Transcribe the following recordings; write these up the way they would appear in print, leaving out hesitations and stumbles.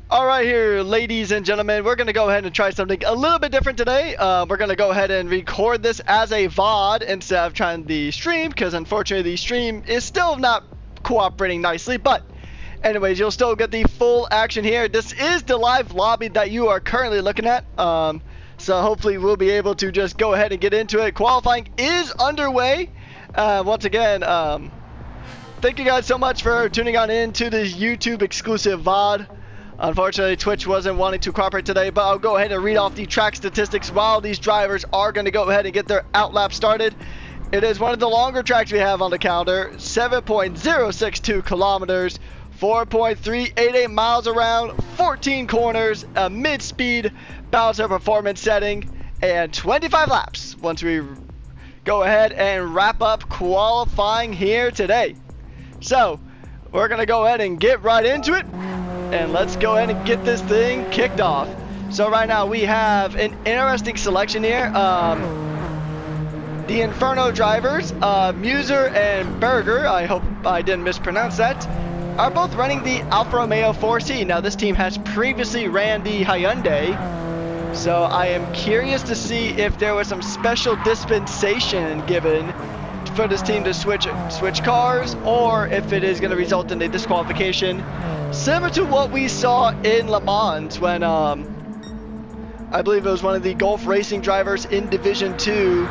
All right, here, ladies and gentlemen, we're going to go ahead and try something a little bit different today. We're going to go ahead and record this as a VOD instead of trying the stream, because unfortunately the stream is still not cooperating nicely. But anyways, you'll still get the full action here. This is the live lobby that you are currently looking at. So hopefully we'll be able to just go ahead and get into it. Qualifying is underway. Once again, thank you guys so much for tuning on in to this YouTube exclusive VOD. Unfortunately, Twitch wasn't wanting to cooperate today, but I'll go ahead and read off the track statistics while these drivers are going to go ahead and get their outlap started. It is one of the longer tracks we have on the calendar, 7.062 kilometers, 4.388 miles around, 14 corners, a mid-speed balancer performance setting, and 25 laps once we go ahead and wrap up qualifying here today. So, we're going to go ahead and get right into it. And let's go ahead and get this thing kicked off. So right now we have an interesting selection here. The Inferno drivers, Muser and Berger, I hope I didn't mispronounce that, are both running the Alfa Romeo 4C. Now this team has previously ran the Hyundai, so I am curious to see if there was some special dispensation given for this team to switch cars, or if it is going to result in a disqualification. Similar to what we saw in Le Mans when I believe it was one of the Gulf Racing drivers in Division 2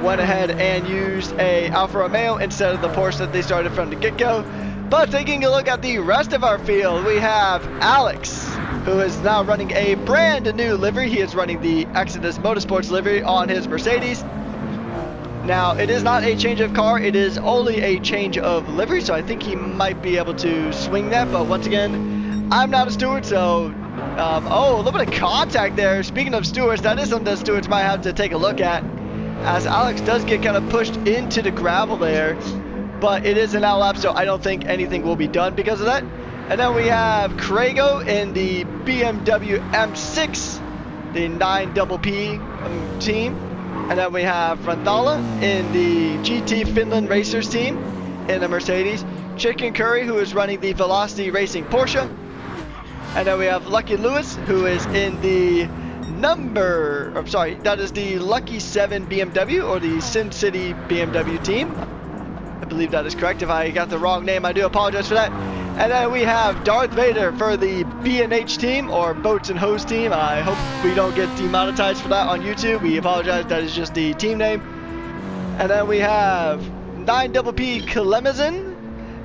went ahead and used a Alfa Romeo instead of the Porsche that they started from the get-go. But taking a look at the rest of our field, we have Alex, who is now running a brand new livery. He is running the Exodus Motorsports livery on his Mercedes. Now, it is not a change of car, it is only a change of livery, so I think he might be able to swing that, but once again, I'm not a steward, so, oh, a little bit of contact there. Speaking of stewards, that is something that stewards might have to take a look at, as Alex does get kind of pushed into the gravel there, but it is an outlap, so I don't think anything will be done because of that. And then we have Croix in the BMW M6, the 9PP team. And then we have Ranthala in the GT Finland Racers team in the Mercedes. Chicken Curry, who is running the Velocity Racing Porsche. And then we have Lucky Lewis, who is in the that is the Lucky 7 BMW, or the Sin City BMW team. I believe that is correct. If I got the wrong name, I do apologize for that. And then we have Darth Vader for the B&H team, or Boats and Hose team. I hope we don't get demonetized for that on YouTube. We apologize, that is just the team name. And then we have 9PP Clemizin,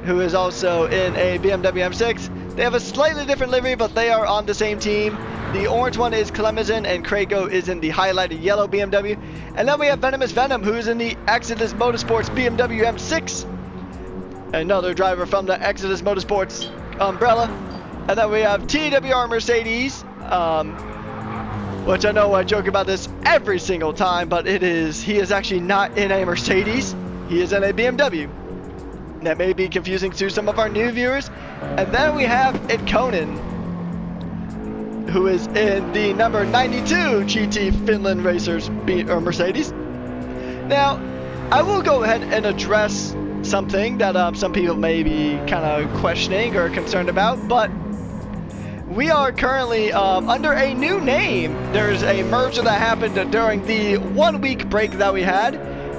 who is also in a BMW M6. They have a slightly different livery, but they are on the same team. The orange one is Clemizin, and Craigo is in the highlighted yellow BMW. And then we have Venomous Venom, who is in the Exodus Motorsports BMW M6. Another driver from the Exodus Motorsports umbrella. And then we have TWR Mercedes, which I know I joke about this every single time, but he is actually not in a Mercedes, he is in a BMW. That may be confusing to some of our new viewers. And then we have Itkonen, who is in the number 92 GT Finland Racers Mercedes. Now, I will go ahead and address something that some people may be kind of questioning or concerned about, but we are currently under a new name. There's a merger that happened during the 1 week break that we had,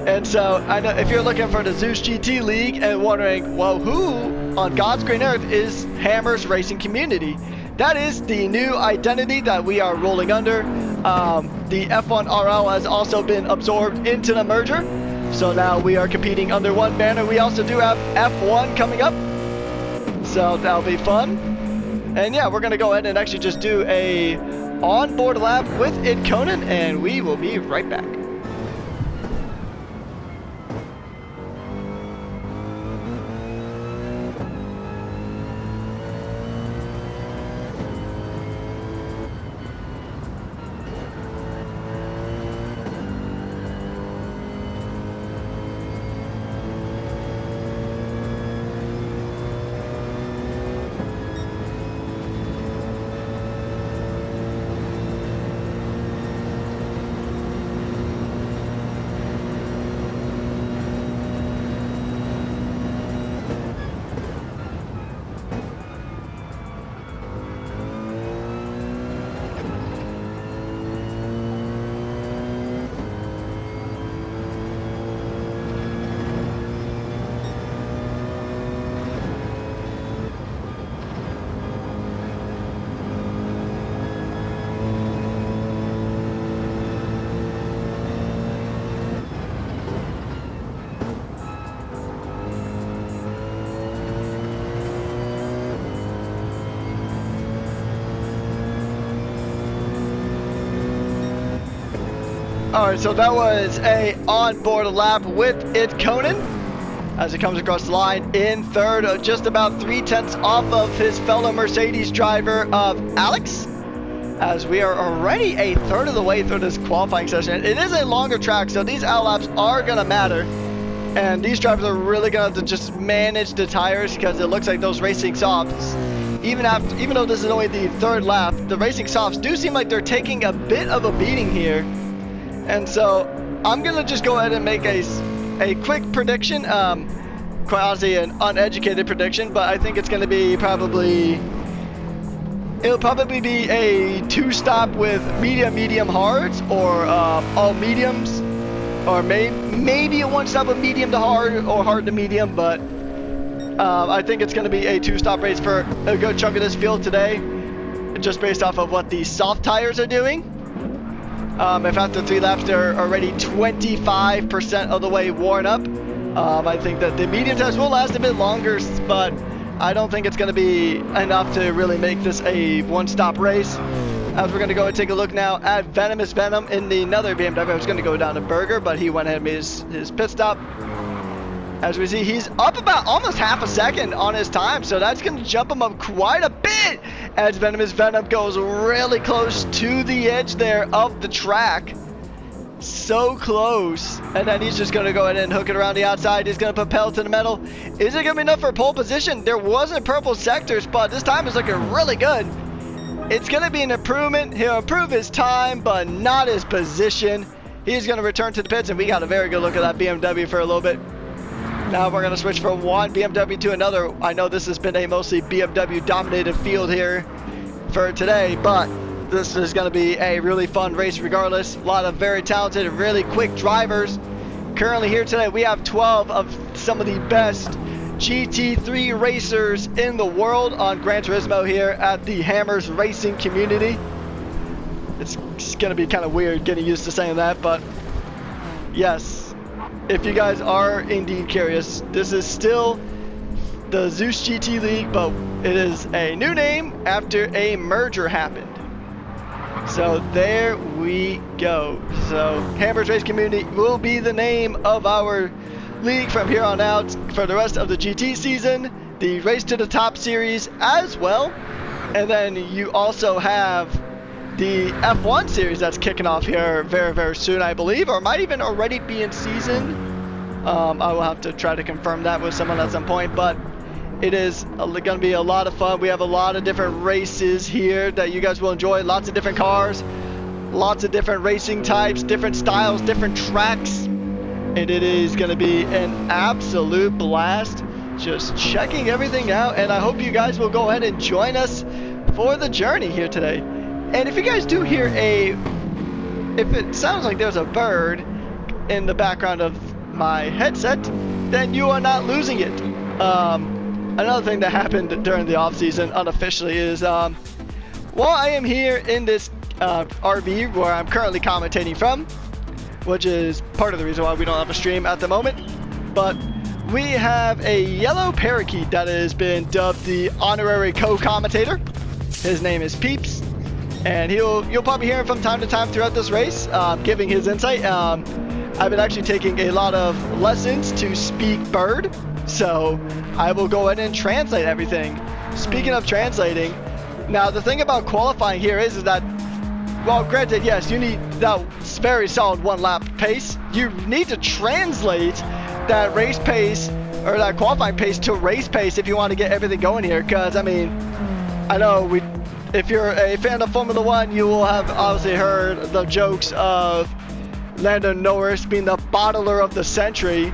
and so I know if you're looking for the Zeus GT League and wondering, well, who on God's green earth is Hammer's Racing Community? That is the new identity that we are rolling under. The F1 RL has also been absorbed into the merger. So now we are competing under one banner. We also do have F1 coming up, so that'll be fun. And yeah, we're gonna go ahead and actually just do a onboard lap with Itkonen, and we will be right back. All right, so that was a onboard lap with it Conan as it comes across the line in third, just about 3/10 off of his fellow Mercedes driver of Alex. As we are already a third of the way through this qualifying session. It is a longer track, so these out laps are gonna matter. And these drivers are really gonna have to just manage the tires because it looks like those racing softs, even though this is only the third lap, the racing softs do seem like they're taking a bit of a beating here. And so I'm gonna just go ahead and make a quick prediction, quite honestly an uneducated prediction, but I think it's gonna be it'll probably be a 2-stop with medium hards, or all mediums, or maybe a 1-stop with medium to hard or hard to medium, but I think it's going to be a 2-stop race for a good chunk of this field today, just based off of what the soft tires are doing. If after 3 laps they're already 25% of the way worn up, I think that the medium tires will last a bit longer, but I don't think it's going to be enough to really make this a 1-stop race. As we're going to go and take a look now at Venomous Venom in the another BMW. I was going to go down to Berger, but he went ahead and made his pit stop. As we see, he's up about almost half a second on his time, so that's going to jump him up quite a bit as Venomous Venom goes really close to the edge there of the track. So close, and then he's just going to go ahead and hook it around the outside. He's going to propel to the middle. Is it going to be enough for pole position? There wasn't purple sectors, but this time is looking really good. It's going to be an improvement. He'll improve his time, but not his position. He's going to return to the pits, and we got a very good look at that BMW for a little bit. Now we're going to switch from one BMW to another. I know this has been a mostly BMW dominated field here for today, but this is going to be a really fun race regardless. A lot of very talented and really quick drivers. Currently here today we have 12 of some of the best GT3 racers in the world on Gran Turismo here at the Hammers Racing community. It's going to be kind of weird getting used to saying that, but yes, if you guys are indeed curious, this is still the Zeus GT League, but it is a new name after a merger happened. So there we go. So Hammers Race Community will be the name of our league from here on out for the rest of the GT season, the Race to the Top series as well, and then you also have the F1 series that's kicking off here very, very soon, I believe, or might even already be in season. I will have to try to confirm that with someone at some point, but it is going to be a lot of fun. We have a lot of different races here that you guys will enjoy. Lots of different cars, lots of different racing types, different styles, different tracks. And it is going to be an absolute blast just checking everything out. And I hope you guys will go ahead and join us for the journey here today. And if you guys do hear if it sounds like there's a bird in the background of my headset, then you are not losing it. Another thing that happened during the off season unofficially is while I am here in this RV where I'm currently commentating from, which is part of the reason why we don't have a stream at the moment, but we have a yellow parakeet that has been dubbed the honorary co-commentator. His name is Peeps, and you'll probably hear him from time to time throughout this race, giving his insight. I've been actually taking a lot of lessons to speak bird, so I will go ahead and translate everything. Speaking of translating, now the thing about qualifying here is that, well, granted, yes, you need that very solid 1-lap pace. You need to translate that race pace or that qualifying pace to race pace if you want to get everything going here. Because, I mean, I know if you're a fan of Formula 1, you will have obviously heard the jokes of Lando Norris being the bottler of the century.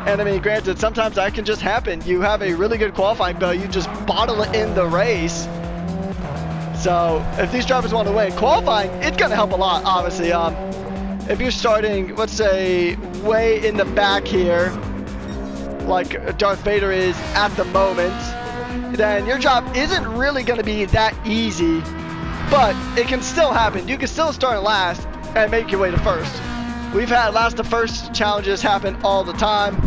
And I mean, granted, sometimes that can just happen. You have a really good qualifying, but you just bottle it in the race. So if these drivers want to win qualifying, it's going to help a lot, obviously. If you're starting, let's say, way in the back here, like Darth Vader is at the moment, then your job isn't really going to be that easy, but it can still happen. You can still start last and make your way to first. We've had last to first challenges happen all the time.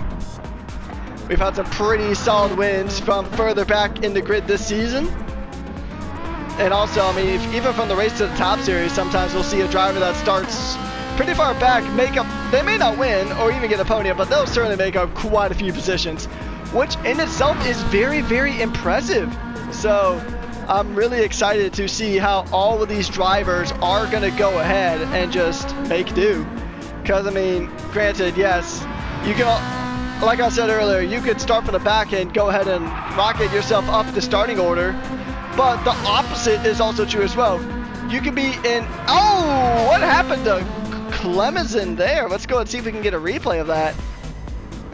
We've had some pretty solid wins from further back in the grid this season. And also, I mean, even from the Race to the Top series, sometimes we'll see a driver that starts pretty far back, make up. They may not win or even get a podium, but they'll certainly make up quite a few positions, which in itself is very, very impressive. So I'm really excited to see how all of these drivers are going to go ahead and just make do. Because, I mean, granted, yes, you can, like I said earlier, you could start from the back and go ahead and rocket yourself up the starting order, but the opposite is also true as well. You could be in, oh, what happened to Clemison there? Let's go and see if we can get a replay of that.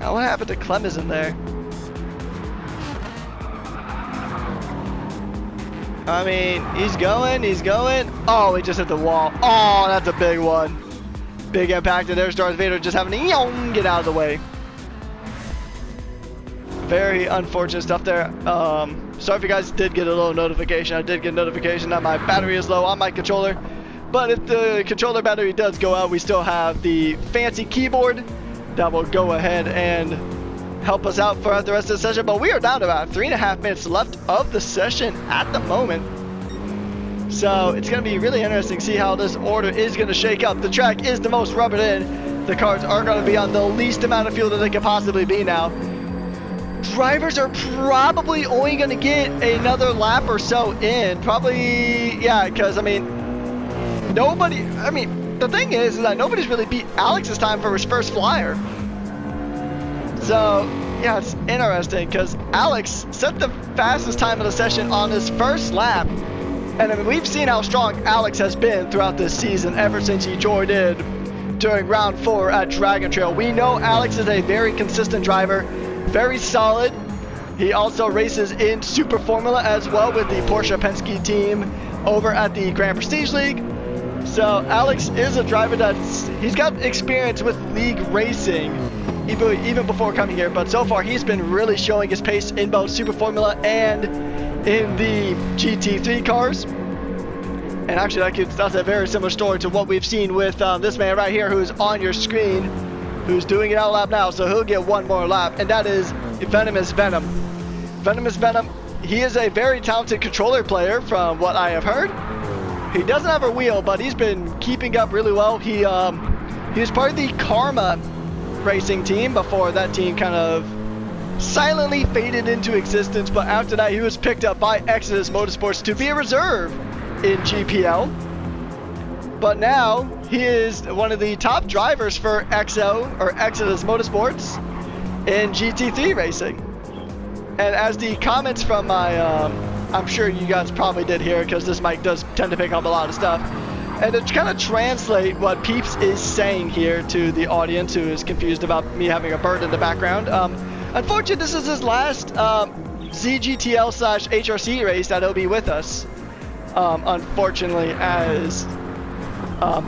What happened to Clemison there? I mean, he's going. Oh, he just hit the wall. Oh, that's a big one. Big impact, and there's Darth Vader just having to get out of the way. Very unfortunate stuff there. Sorry if you guys did get a little notification. I did get a notification that my battery is low on my controller. But if the controller battery does go out, we still have the fancy keyboard that will go ahead and help us out for the rest of the session. But we are down to about 3.5 minutes left of the session at the moment. So it's going to be really interesting to see how this order is going to shake up. The track is the most rubbered in. The cars are going to be on the least amount of fuel that they can possibly be now. Drivers are probably only going to get another lap or so in. Probably, yeah, because, I mean, the thing is that nobody's really beat Alex's time for his first flyer. So, yeah, it's interesting because Alex set the fastest time of the session on his first lap. And I mean, we've seen how strong Alex has been throughout this season ever since he joined in during round 4 at Dragon Trail. We know Alex is a very consistent driver, very solid. He also races in Super Formula as well with the Porsche Penske team over at the Grand Prestige League. So Alex is a driver he's got experience with league racing even before coming here, but so far he's been really showing his pace in both Super Formula and in the GT3 cars. And actually that's a very similar story to what we've seen with this man right here who's on your screen, who's doing it out lap now, so he'll get one more lap, and that is Venomous Venom. Venomous Venom, he is a very talented controller player from what I have heard. He doesn't have a wheel, but he's been keeping up really well. He was part of the Karma racing team before that team kind of silently faded into existence, but after that he was picked up by Exodus Motorsports to be a reserve in GPL. But now he is one of the top drivers for Exodus Motorsports in GT3 racing. And as the comments from my I'm sure you guys probably did hear, because this mic does tend to pick up a lot of stuff. And to kind of translate what Peeps is saying here to the audience who is confused about me having a bird in the background. Unfortunately, this is his last ZGTL/HRC race that he'll be with us. Unfortunately, as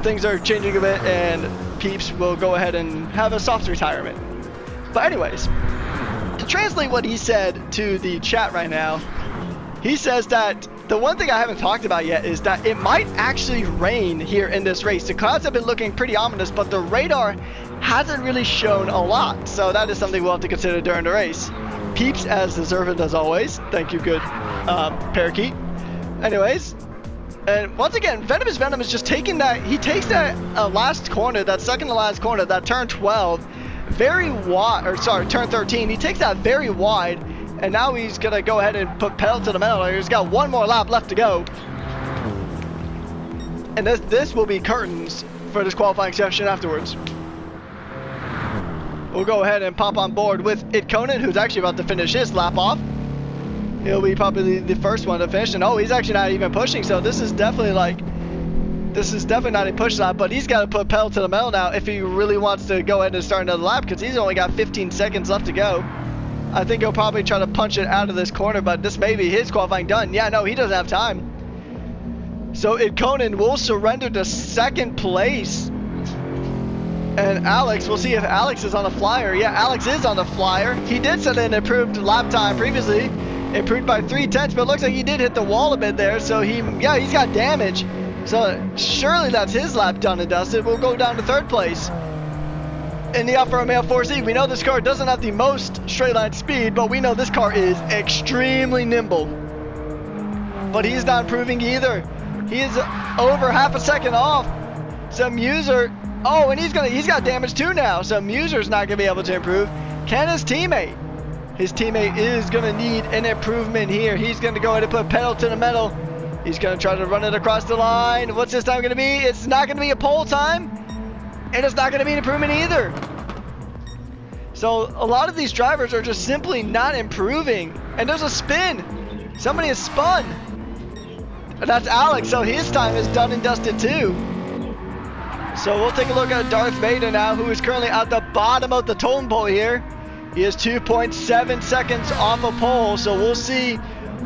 things are changing a bit and Peeps will go ahead and have a soft retirement. But anyways, to translate what he said to the chat right now, he says that the one thing I haven't talked about yet is that it might actually rain here in this race. The clouds have been looking pretty ominous, but the radar hasn't really shown a lot. So that is something we'll have to consider during the race. Peeps as deserving as always. Thank you, good parakeet. Anyways, and once again, Venomous Venom is just taking that. He takes that last corner, that second to last corner, that turn 12, very wide, or sorry, turn 13. He takes that very wide. And now he's going to go ahead and put pedal to the metal. He's got one more lap left to go. And this will be curtains for this qualifying session afterwards. We'll go ahead and pop on board with Conan, who's actually about to finish his lap off. He'll be probably the first one to finish. And oh, he's actually not even pushing. So this is definitely not a push lap. But he's got to put pedal to the metal now if he really wants to go ahead and start another lap, because he's only got 15 seconds left to go. I think he'll probably try to punch it out of this corner, but this may be his qualifying done. Yeah, no, he doesn't have time. So Conan will surrender to second place. And Alex, we'll see if Alex is on the flyer. Yeah, Alex is on the flyer. He did set an improved lap time previously, improved by 3/10, but it looks like he did hit the wall a bit there. So he's got damage. So surely that's his lap done and dusted. We'll go down to third place. In the Alfa Romeo 4C, we know this car doesn't have the most straight line speed, but we know this car is extremely nimble. But he's not improving either. He is over half a second off. So Muser Oh, and he's got damage too now, so Muser's not gonna be able to improve. Can his teammate? His teammate is gonna need an improvement here. He's gonna go ahead and put pedal to the metal. He's gonna try to run it across the line. What's this time gonna be? It's not gonna be a pole time, and it's not gonna be an improvement either. So a lot of these drivers are just simply not improving. And there's a spin. Somebody has spun. And that's Alex, so his time is done and dusted too. So we'll take a look at Darth Vader now, who is currently at the bottom of the totem pole here. He is 2.7 seconds off a pole, so we'll see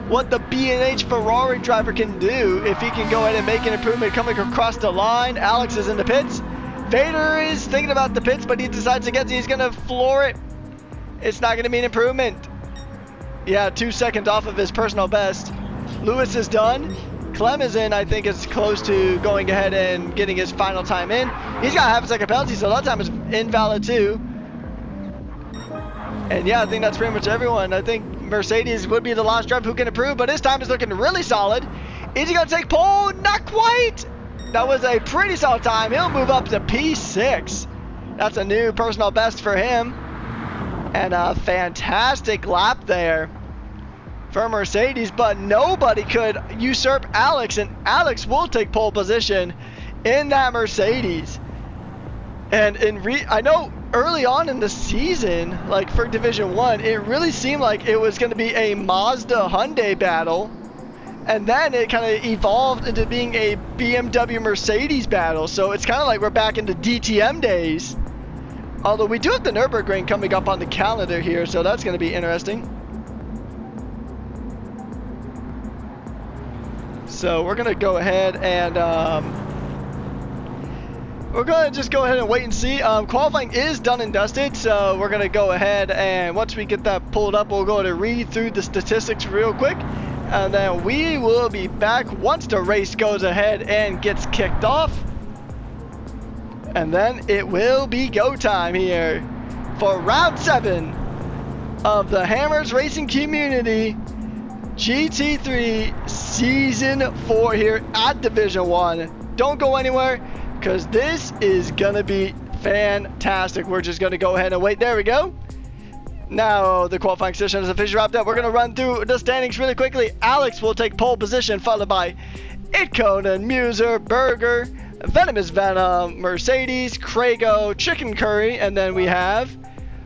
what the B&H Ferrari driver can do if he can go ahead and make an improvement coming across the line. Alex is in the pits. Vader is thinking about the pits, but he decides he's going to floor it. It's not going to be an improvement. Yeah, 2 seconds off of his personal best. Lewis is done. Clem is in, I think is close to going ahead and getting his final time in. He's got half a second penalty, so that time is invalid too. And yeah, I think that's pretty much everyone. I think Mercedes would be the last driver who can improve, but his time is looking really solid. Is he going to take pole? Not quite. That was a pretty solid time. He'll move up to P6. That's a new personal best for him. And a fantastic lap there for Mercedes, but nobody could usurp Alex, and Alex will take pole position in that Mercedes. And I know early on in the season, like for Division 1, it really seemed like it was going to be a Mazda Hyundai battle, and then it kind of evolved into being a BMW Mercedes battle. So it's kind of like we're back into DTM days. Although we do have the Nürburgring coming up on the calendar here, so that's going to be interesting. So we're going to go ahead and we're going to just go ahead and wait and see. Qualifying is done and dusted, so we're going to go ahead and once we get that pulled up, we'll go to read through the statistics real quick. And then we will be back once the race goes ahead and gets kicked off. And then it will be go time here for round 7 of the Hammers Racing Community GT3 Season 4 here at Division 1. Don't go anywhere, because this is going to be fantastic. We're just going to go ahead and wait. There we go. Now the qualifying session is officially wrapped up. We're going to run through the standings really quickly. Alex will take pole position, followed by Itconen, Muser, Berger, Venomous Venom, Mercedes, Krago, Chicken Curry, and then we have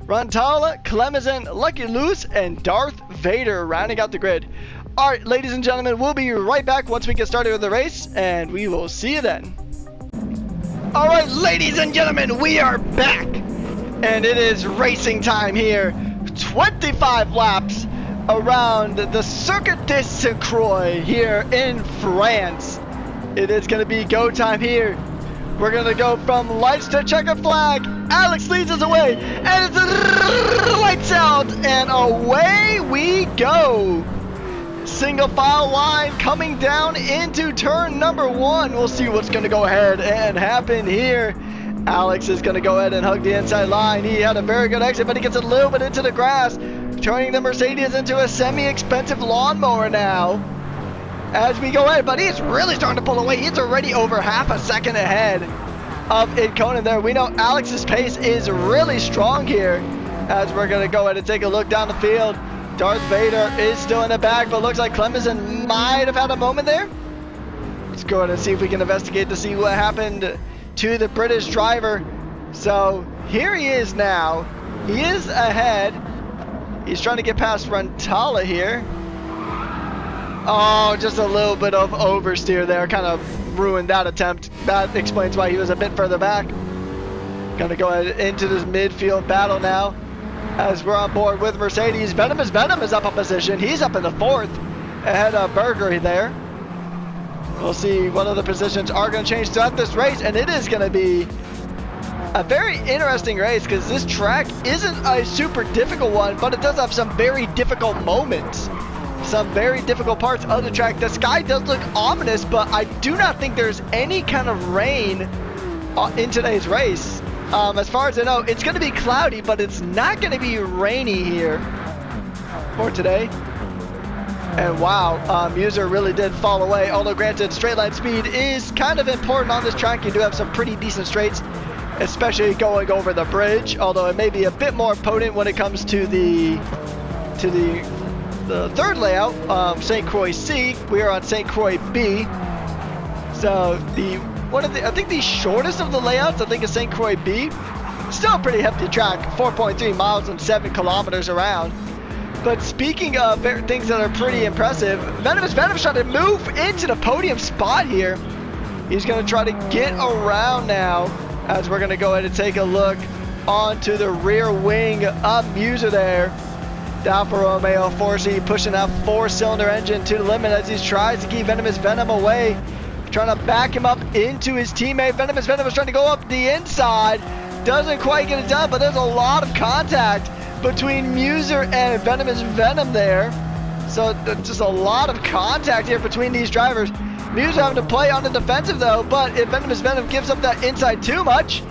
Rantala, Clemison, Lucky Lewis, and Darth Vader rounding out the grid. Alright, ladies and gentlemen, we'll be right back once we get started with the race, and we will see you then. Alright, ladies and gentlemen, we are back, and it is racing time here. 25 laps around the Circuit de Croix here in France. It is going to be go time here. We're going to go from lights to checkered flag. Alex leads us away, and it's lights out, and away we go. Single file line coming down into turn number 1. We'll see what's going to go ahead and happen here. Alex is going to go ahead and hug the inside line. He had a very good exit, but he gets a little bit into the grass, turning the Mercedes into a semi-expensive lawnmower now. As we go ahead, but he's really starting to pull away. He's already over half a second ahead of Itconen there. We know Alex's pace is really strong here. As we're going to go ahead and take a look down the field. Darth Vader is still in the back, but looks like Clemison might have had a moment there. Let's go ahead and see if we can investigate to see what happened to the British driver. So here he is now. He is ahead. He's trying to get past Rantala here. Oh, just a little bit of oversteer there. Kind of ruined that attempt. That explains why he was a bit further back. Gonna go ahead into this midfield battle now. As we're on board with Mercedes. Venomous Venom is up a position. He's up in the 4th. Ahead of Berger there. We'll see what other positions are going to change throughout this race. And it is going to be a very interesting race, because this track isn't a super difficult one, but it does have some very difficult moments. Some very difficult parts of the track. The sky does look ominous, but I do not think there's any kind of rain in today's race. As far as I know, it's going to be cloudy, but it's not going to be rainy here for today. And wow, Muser really did fall away. Although granted, straight line speed is kind of important on this track. You do have some pretty decent straights. especially going over the bridge, although it may be a bit more potent when it comes to the third layout, St. Croix C. We are on St. Croix B. So I think the shortest of the layouts, I think, is St. Croix B. Still a pretty hefty track, 4.3 miles and 7 kilometers around. But speaking of things that are pretty impressive, Venomous trying to move into the podium spot here. He's going to try to get around now, as we're going to go ahead and take a look onto the rear wing of Muser there. The Alfa Romeo 4C pushing that 4-cylinder engine to the limit as he tries to keep Venomous Venom away. Trying to back him up into his teammate. Venomous Venom is trying to go up the inside. Doesn't quite get it done, but there's a lot of contact between Muser and Venomous Venom there. So just a lot of contact here between these drivers. Muser having to play on the defensive though, but if Venomous Venom gives up that inside too much,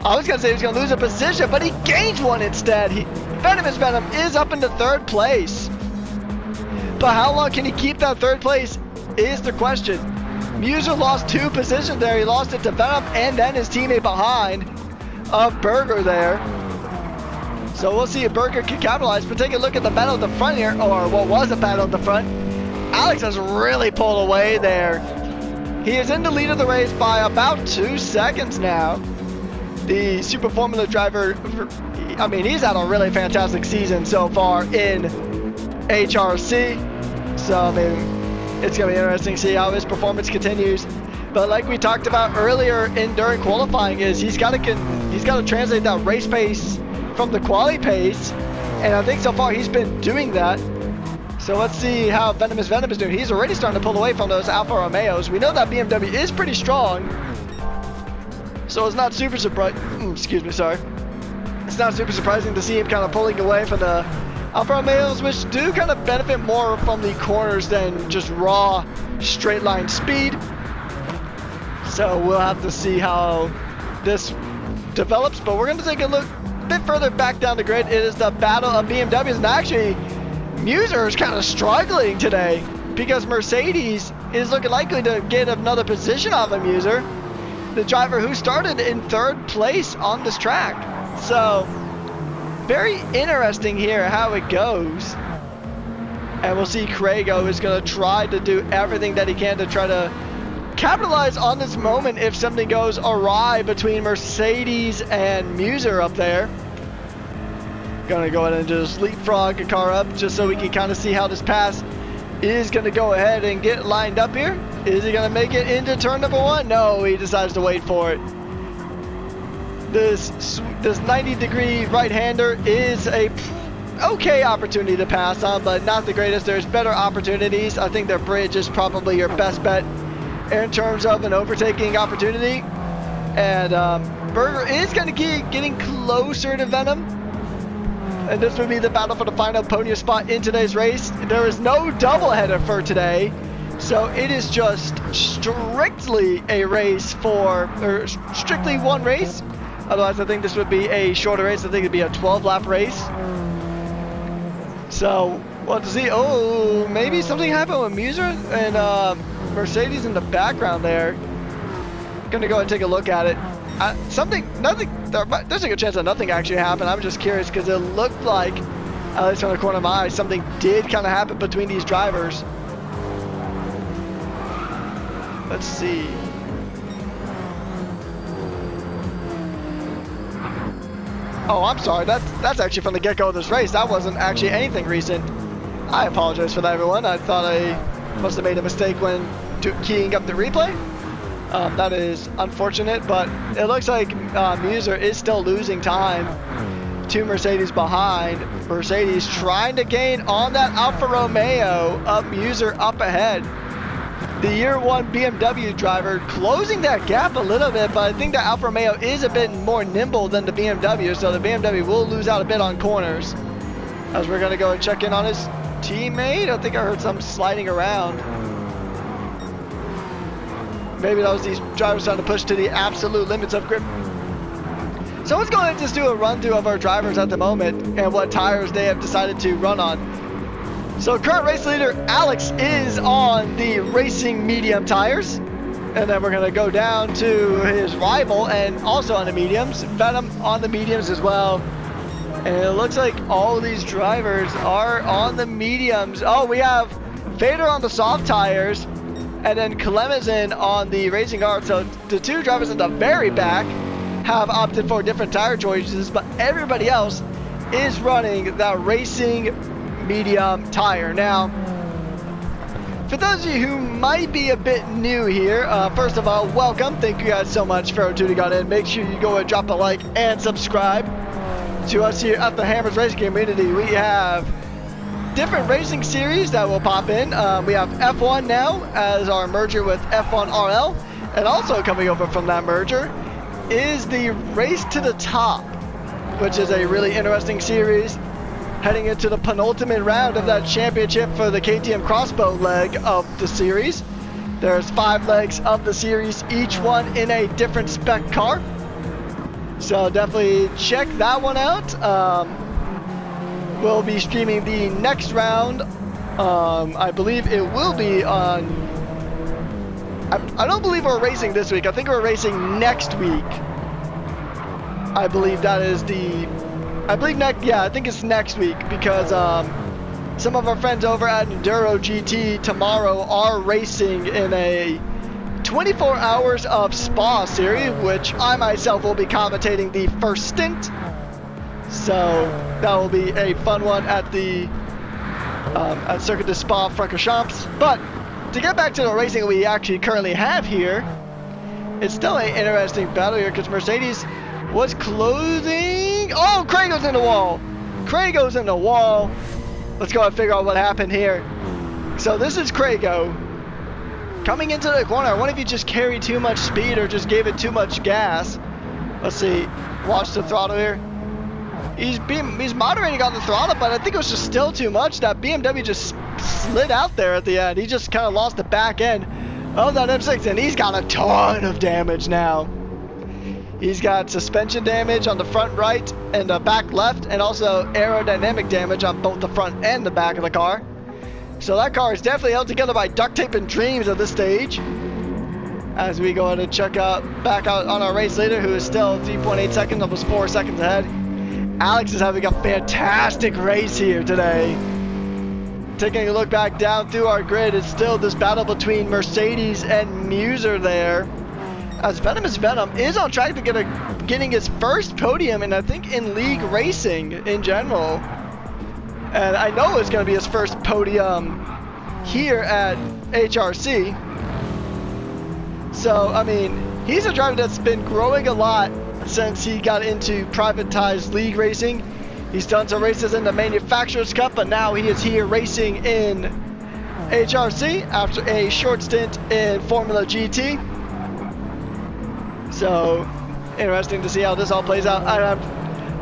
I was going to say he was going to lose a position, but he gains one instead. Venomous Venom is up into third place. But how long can he keep that third place is the question. Muser lost 2 positions there. He lost it to Venom and then his teammate behind of Berger there. So we'll see if Berger can capitalize. But take a look at the battle at the front here, or what was a battle at the front. Alex has really pulled away there. He is in the lead of the race by about 2 seconds now. The Super Formula driver, I mean, he's had a really fantastic season so far in HRC. So, I mean, it's going to be interesting to see how his performance continues. But like we talked about earlier during qualifying, is he's got to translate that race pace from the quali pace. And I think so far he's been doing that. So let's see how Venomous Venom is doing. He's already starting to pull away from those Alfa Romeos. We know that BMW is pretty strong. So it's not super surprising. Excuse me, sorry. It's not super surprising to see him kind of pulling away from the Alfa Romeos, which do kind of benefit more from the corners than just raw straight line speed. So we'll have to see how this develops. But we're going to take a look a bit further back down the grid. It is the battle of BMWs, and actually Muser is kind of struggling today because Mercedes is looking likely to get another position off of Muser, the driver who started in third place on this track. So very interesting here how it goes. And we'll see Craigo is going to try to do everything that he can to try to capitalize on this moment if something goes awry between Mercedes and Muser up there. Gonna go ahead and just leapfrog a car up just so we can kind of see how this pass is gonna go ahead and get lined up here. Is he gonna make it into turn number 1? No, he decides to wait for it. This 90-degree right-hander is a okay opportunity to pass on, but not the greatest. There's better opportunities. I think their bridge is probably your best bet in terms of an overtaking opportunity. And Berger is going to keep getting closer to Venom. And this would be the battle for the final podium spot in today's race. There is no doubleheader for today. So it is just strictly a race or strictly one race. Otherwise, I think this would be a shorter race. I think it'd be a 12-lap race. So we'll have to see. Oh, maybe something happened with Muser and Mercedes in the background there. Gonna go and take a look at it. There's a good chance that nothing actually happened. I'm just curious because it looked like, at least on the corner of my eye, something did kind of happen between these drivers. Let's see. Oh, I'm sorry. That's actually from the get-go of this race. That wasn't actually anything recent. I apologize for that, everyone. I thought I must have made a mistake when keying up the replay. That is unfortunate, but it looks like Muser is still losing time to Mercedes behind. Mercedes trying to gain on that Alfa Romeo of Muser up ahead. The year 1 BMW driver closing that gap a little bit, but I think the Alfa Romeo is a bit more nimble than the BMW, so the BMW will lose out a bit on corners. As we're going to go and check in on his teammate. I think I heard some sliding around. Maybe that was these drivers trying to push to the absolute limits of grip. So let's go ahead and just do a run through of our drivers at the moment and what tires they have decided to run on. So current race leader Alex is on the racing medium tires. And then we're going to go down to his rival and also on the mediums. Venom on the mediums as well. And it looks like all of these drivers are on the mediums. Oh, we have Vader on the soft tires. And then Clemenzon on the racing hard. So the two drivers in the very back have opted for different tire choices. But everybody else is running that racing medium tire. Now, for those of you who might be a bit new here, first of all, welcome. Thank you guys so much for tuning on in. Make sure you go and drop a like and subscribe to us here at the Hammers Racing Community. We have different racing series that will pop in. We have F1 now as our merger with F1 RL. And also coming over from that merger is the Race to the Top, which is a really interesting series. Heading into the penultimate round of that championship for the KTM crossbow leg of the series. There's 5 legs of the series, each one in a different spec car. So definitely check that one out. We'll be streaming the next round. I believe it will be on... I don't believe we're racing this week. I think we're racing next week. I believe that is the... I think it's next week because some of our friends over at Enduro GT tomorrow are racing in a 24 hours of Spa series, which I myself will be commentating the first stint. So that will be a fun one at the at Circuit de Spa Francorchamps. But to get back to the racing we actually currently have here, it's still an interesting battle here because Mercedes was closing. Oh, Craig goes in the wall. Craig goes in the wall. Let's go and figure out what happened here. So this is Craigo coming into the corner. I wonder if he just carried too much speed or just gave it too much gas. Let's see. Watch the throttle here. He's moderating on the throttle, but I think it was just still too much. That BMW just slid out there at the end. He just kind of lost the back end of that M6, and he's got a ton of damage now. He's got suspension damage on the front right and the back left, and also aerodynamic damage on both the front and the back of the car. So that car is definitely held together by duct tape and dreams at this stage. As we go ahead and check out back out on our race leader, who is still 3.8 seconds, almost 4 seconds ahead. Alex is having a fantastic race here today. Taking a look back down through our grid, it's still this battle between Mercedes and Muser there. As Venom is on track to getting his first podium, and I think in league racing in general. And I know it's going to be his first podium here at HRC. So, I mean, he's a driver that's been growing a lot since he got into privatized league racing. He's done some races in the Manufacturers Cup, but now he is here racing in HRC after a short stint in Formula GT. So, interesting to see how this all plays out.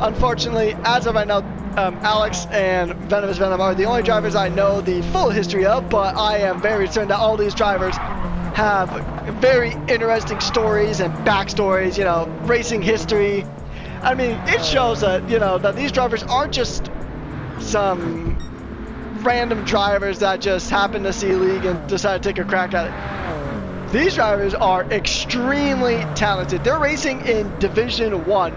Unfortunately, as of right now, Alex and Venomous Venom are the only drivers I know the full history of, but I am very certain that all these drivers have very interesting stories and backstories, you know, racing history. I mean, it shows that, you know, that these drivers aren't just some random drivers that just happen to see league and decide to take a crack at it. These drivers are extremely talented. They're racing in Division 1.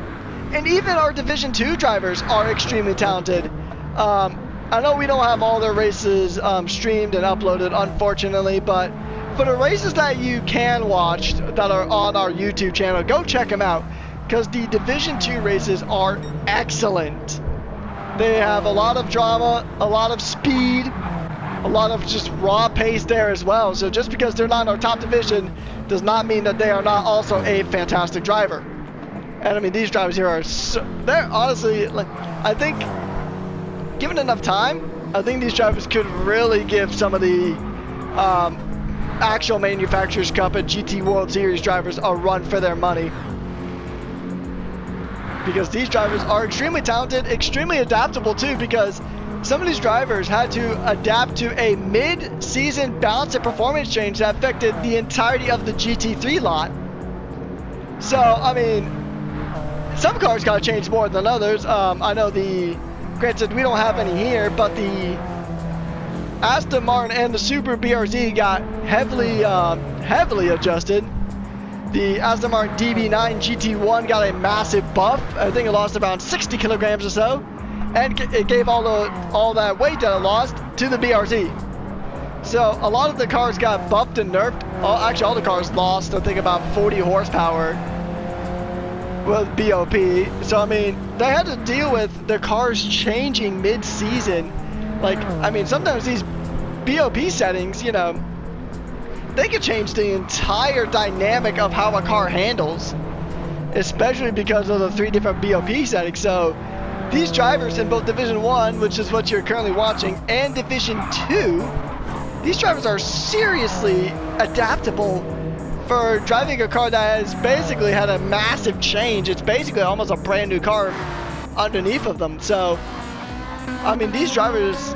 And even our Division 2 drivers are extremely talented. I know we don't have all their races streamed and uploaded, unfortunately, but for the races that you can watch that are on our YouTube channel, go check them out, because the Division 2 races are excellent. They have a lot of drama, a lot of speed, a lot of just raw pace there as well. So just because they're not in our top division does not mean that they are not also a fantastic driver. And I mean, these drivers here are they're honestly, like, I think given enough time, I think these drivers could really give some of the actual Manufacturers Cup and GT World Series drivers a run for their money. Because these drivers are extremely talented, extremely adaptable too, because some of these drivers had to adapt to a mid-season balance and performance change that affected the entirety of the GT3 lot. So, I mean, some cars got to change more than others. I know granted we don't have any here, but the Aston Martin and the Super BRZ got heavily adjusted. The Aston Martin DB9 GT1 got a massive buff. I think it lost around 60 kilograms or so, and it gave all that weight that it lost to the BRZ. So a lot of the cars got buffed and nerfed. Actually, all the cars lost, I think, about 40 horsepower with BOP. So I mean, they had to deal with their cars changing mid-season. Like, I mean, sometimes these BOP settings, you know, they could change the entire dynamic of how a car handles, especially because of the 3 different BOP settings. So these drivers in both Division 1, which is what you're currently watching, and Division 2, these drivers are seriously adaptable for driving a car that has basically had a massive change. It's basically almost a brand new car underneath of them. So, I mean, these drivers,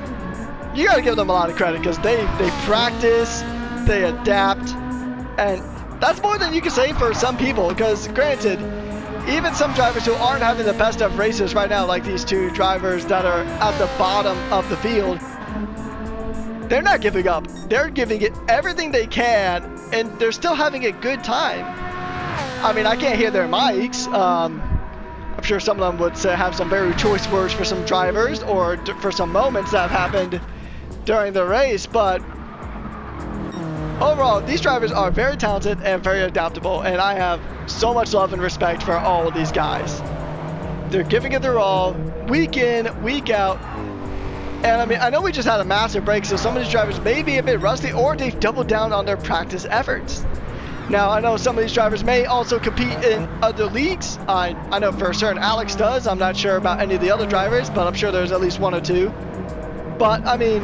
you gotta give them a lot of credit because they practice, they adapt, and that's more than you can say for some people, because granted, even some drivers who aren't having the best of races right now, like these 2 drivers that are at the bottom of the field, they're not giving up. They're giving it everything they can, and they're still having a good time. I mean, I can't hear their mics. I'm sure some of them would have some very choice words for some drivers or for some moments that have happened during the race, but overall, these drivers are very talented and very adaptable, and I have so much love and respect for all of these guys. They're giving it their all, week in, week out. And I mean, I know we just had a massive break, so some of these drivers may be a bit rusty, or they've doubled down on their practice efforts. Now, I know some of these drivers may also compete in other leagues. I know for certain Alex does. I'm not sure about any of the other drivers, but I'm sure there's at least 1 or 2. But, I mean,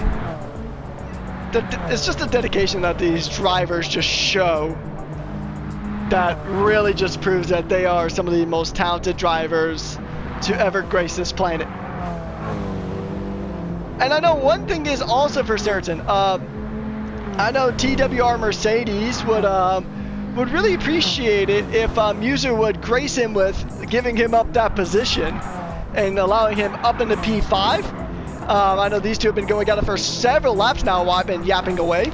it's just the dedication that these drivers just show that really just proves that they are some of the most talented drivers to ever grace this planet. And I know one thing is also for certain. I know TWR Mercedes would really appreciate it if Muser would grace him with giving him up that position and allowing him up into P5. I know these 2 have been going at it for several laps now while I've been yapping away.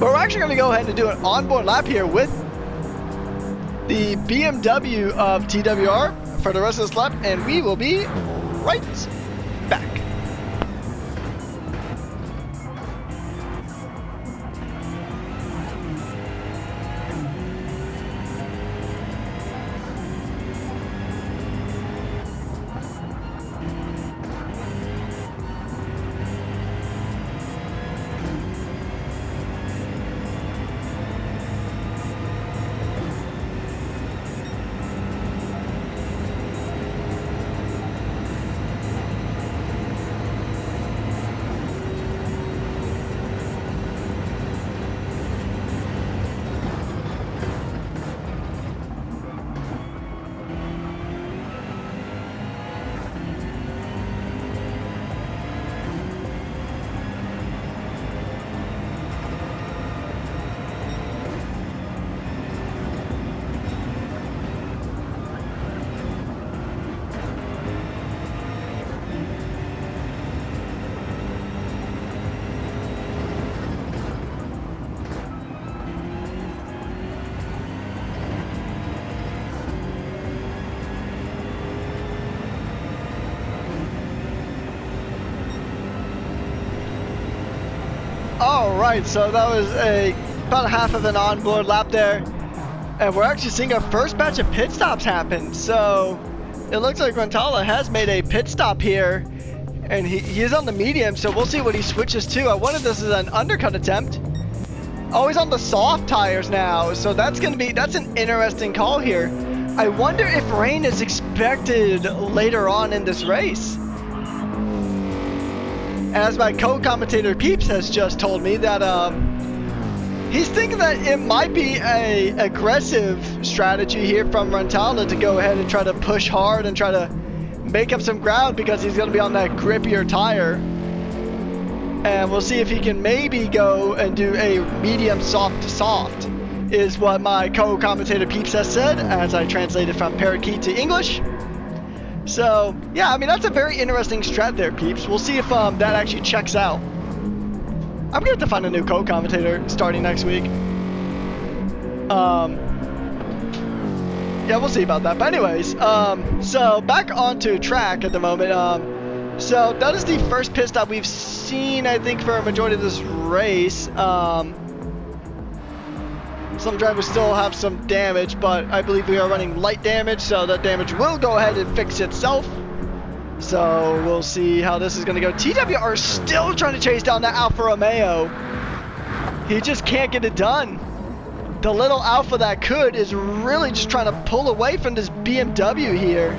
But we're actually going to go ahead and do an onboard lap here with the BMW of TWR for the rest of this lap, and we will be right back. Alright, so that was about a half of an onboard lap there. And we're actually seeing our first batch of pit stops happen. So it looks like Rantala has made a pit stop here. And he is on the medium, so we'll see what he switches to. I wonder if this is an undercut attempt. Oh, he's on the soft tires now. So that's an interesting call here. I wonder if rain is expected later on in this race. As my co-commentator Peeps has just told me that he's thinking that it might be a aggressive strategy here from Rantala to go ahead and try to push hard and try to make up some ground because he's going to be on that grippier tire. And we'll see if he can maybe go and do a medium soft to soft, is what my co-commentator Peeps has said as I translated from Parakeet to English. So, yeah, I mean, that's a very interesting strat there, peeps. We'll see if that actually checks out. I'm going to have to find a new co-commentator starting next week. Yeah, we'll see about that. But anyways, so back onto track at the moment. So that is the first pit stop we've seen, I think, for a majority of this race. Some drivers still have some damage, but I believe we are running light damage, so that damage will go ahead and fix itself. So we'll see how this is going to go. TWR is still trying to chase down that Alfa Romeo. He just can't get it done. The little Alfa that could is really just trying to pull away from this BMW here.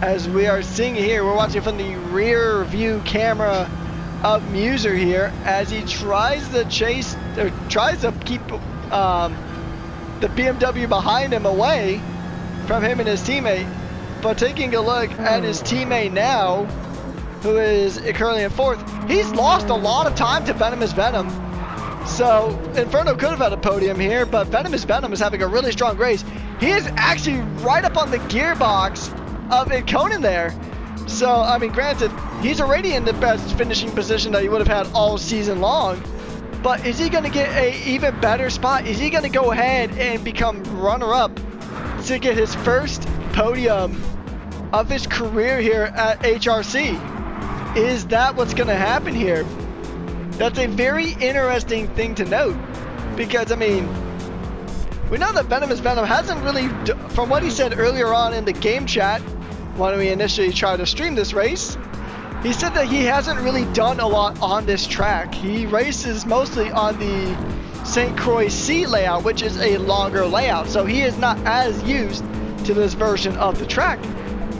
As we are seeing here, we're watching from the rear view camera of Muser here as he tries to chase, or tries to keep the BMW behind him away from him and his teammate. But taking a look at his teammate now, who is currently in fourth, he's lost a lot of time to Venomous Venom. So Inferno could have had a podium here, but Venomous Venom is having a really strong race. He is actually right up on the gearbox of Conan there. So, I mean, granted, he's already in the best finishing position that he would have had all season long. But is he going to get an even better spot? Is he going to go ahead and become runner-up to get his first podium of his career here at HRC? Is that what's going to happen here? That's a very interesting thing to note. Because, I mean, we know that Venomous Venom hasn't really, from what he said earlier on in the game chat, when we initially tried to stream this race, he said that he hasn't really done a lot on this track. He races mostly on the St. Croix C layout, which is a longer layout, so he is not as used to this version of the track.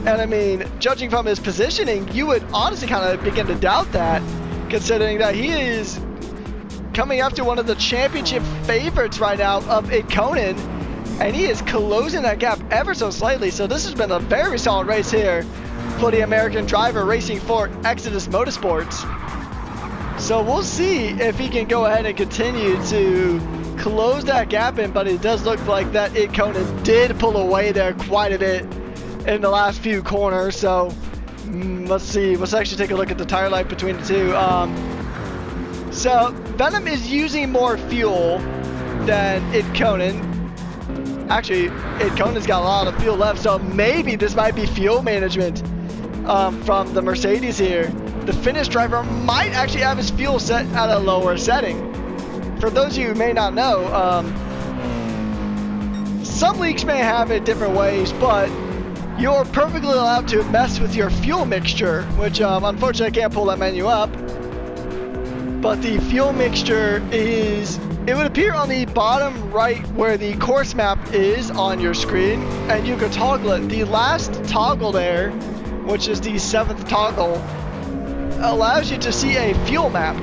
And I mean, judging from his positioning, you would honestly kind of begin to doubt that, considering that he is coming after one of the championship favorites right now of Conan, and he is closing that gap ever so slightly. So this has been a very solid race here for the American driver racing for Exodus Motorsports. So we'll see if he can go ahead and continue to close that gap in, but it does look like that Conan did pull away there quite a bit in the last few corners. So let's see, let's actually take a look at the tire life between the two. So Venom is using more fuel than Conan. Actually, Conan's got a lot of fuel left, so maybe this might be fuel management from the Mercedes here. The Finnish driver might actually have his fuel set at a lower setting. For those of you who may not know, some leagues may have it different ways, but you're perfectly allowed to mess with your fuel mixture, which unfortunately I can't pull that menu up. But the fuel mixture is, it would appear on the bottom right where the course map is on your screen, and you can toggle it. The last toggle there, which is the 7th toggle, allows you to see a fuel map.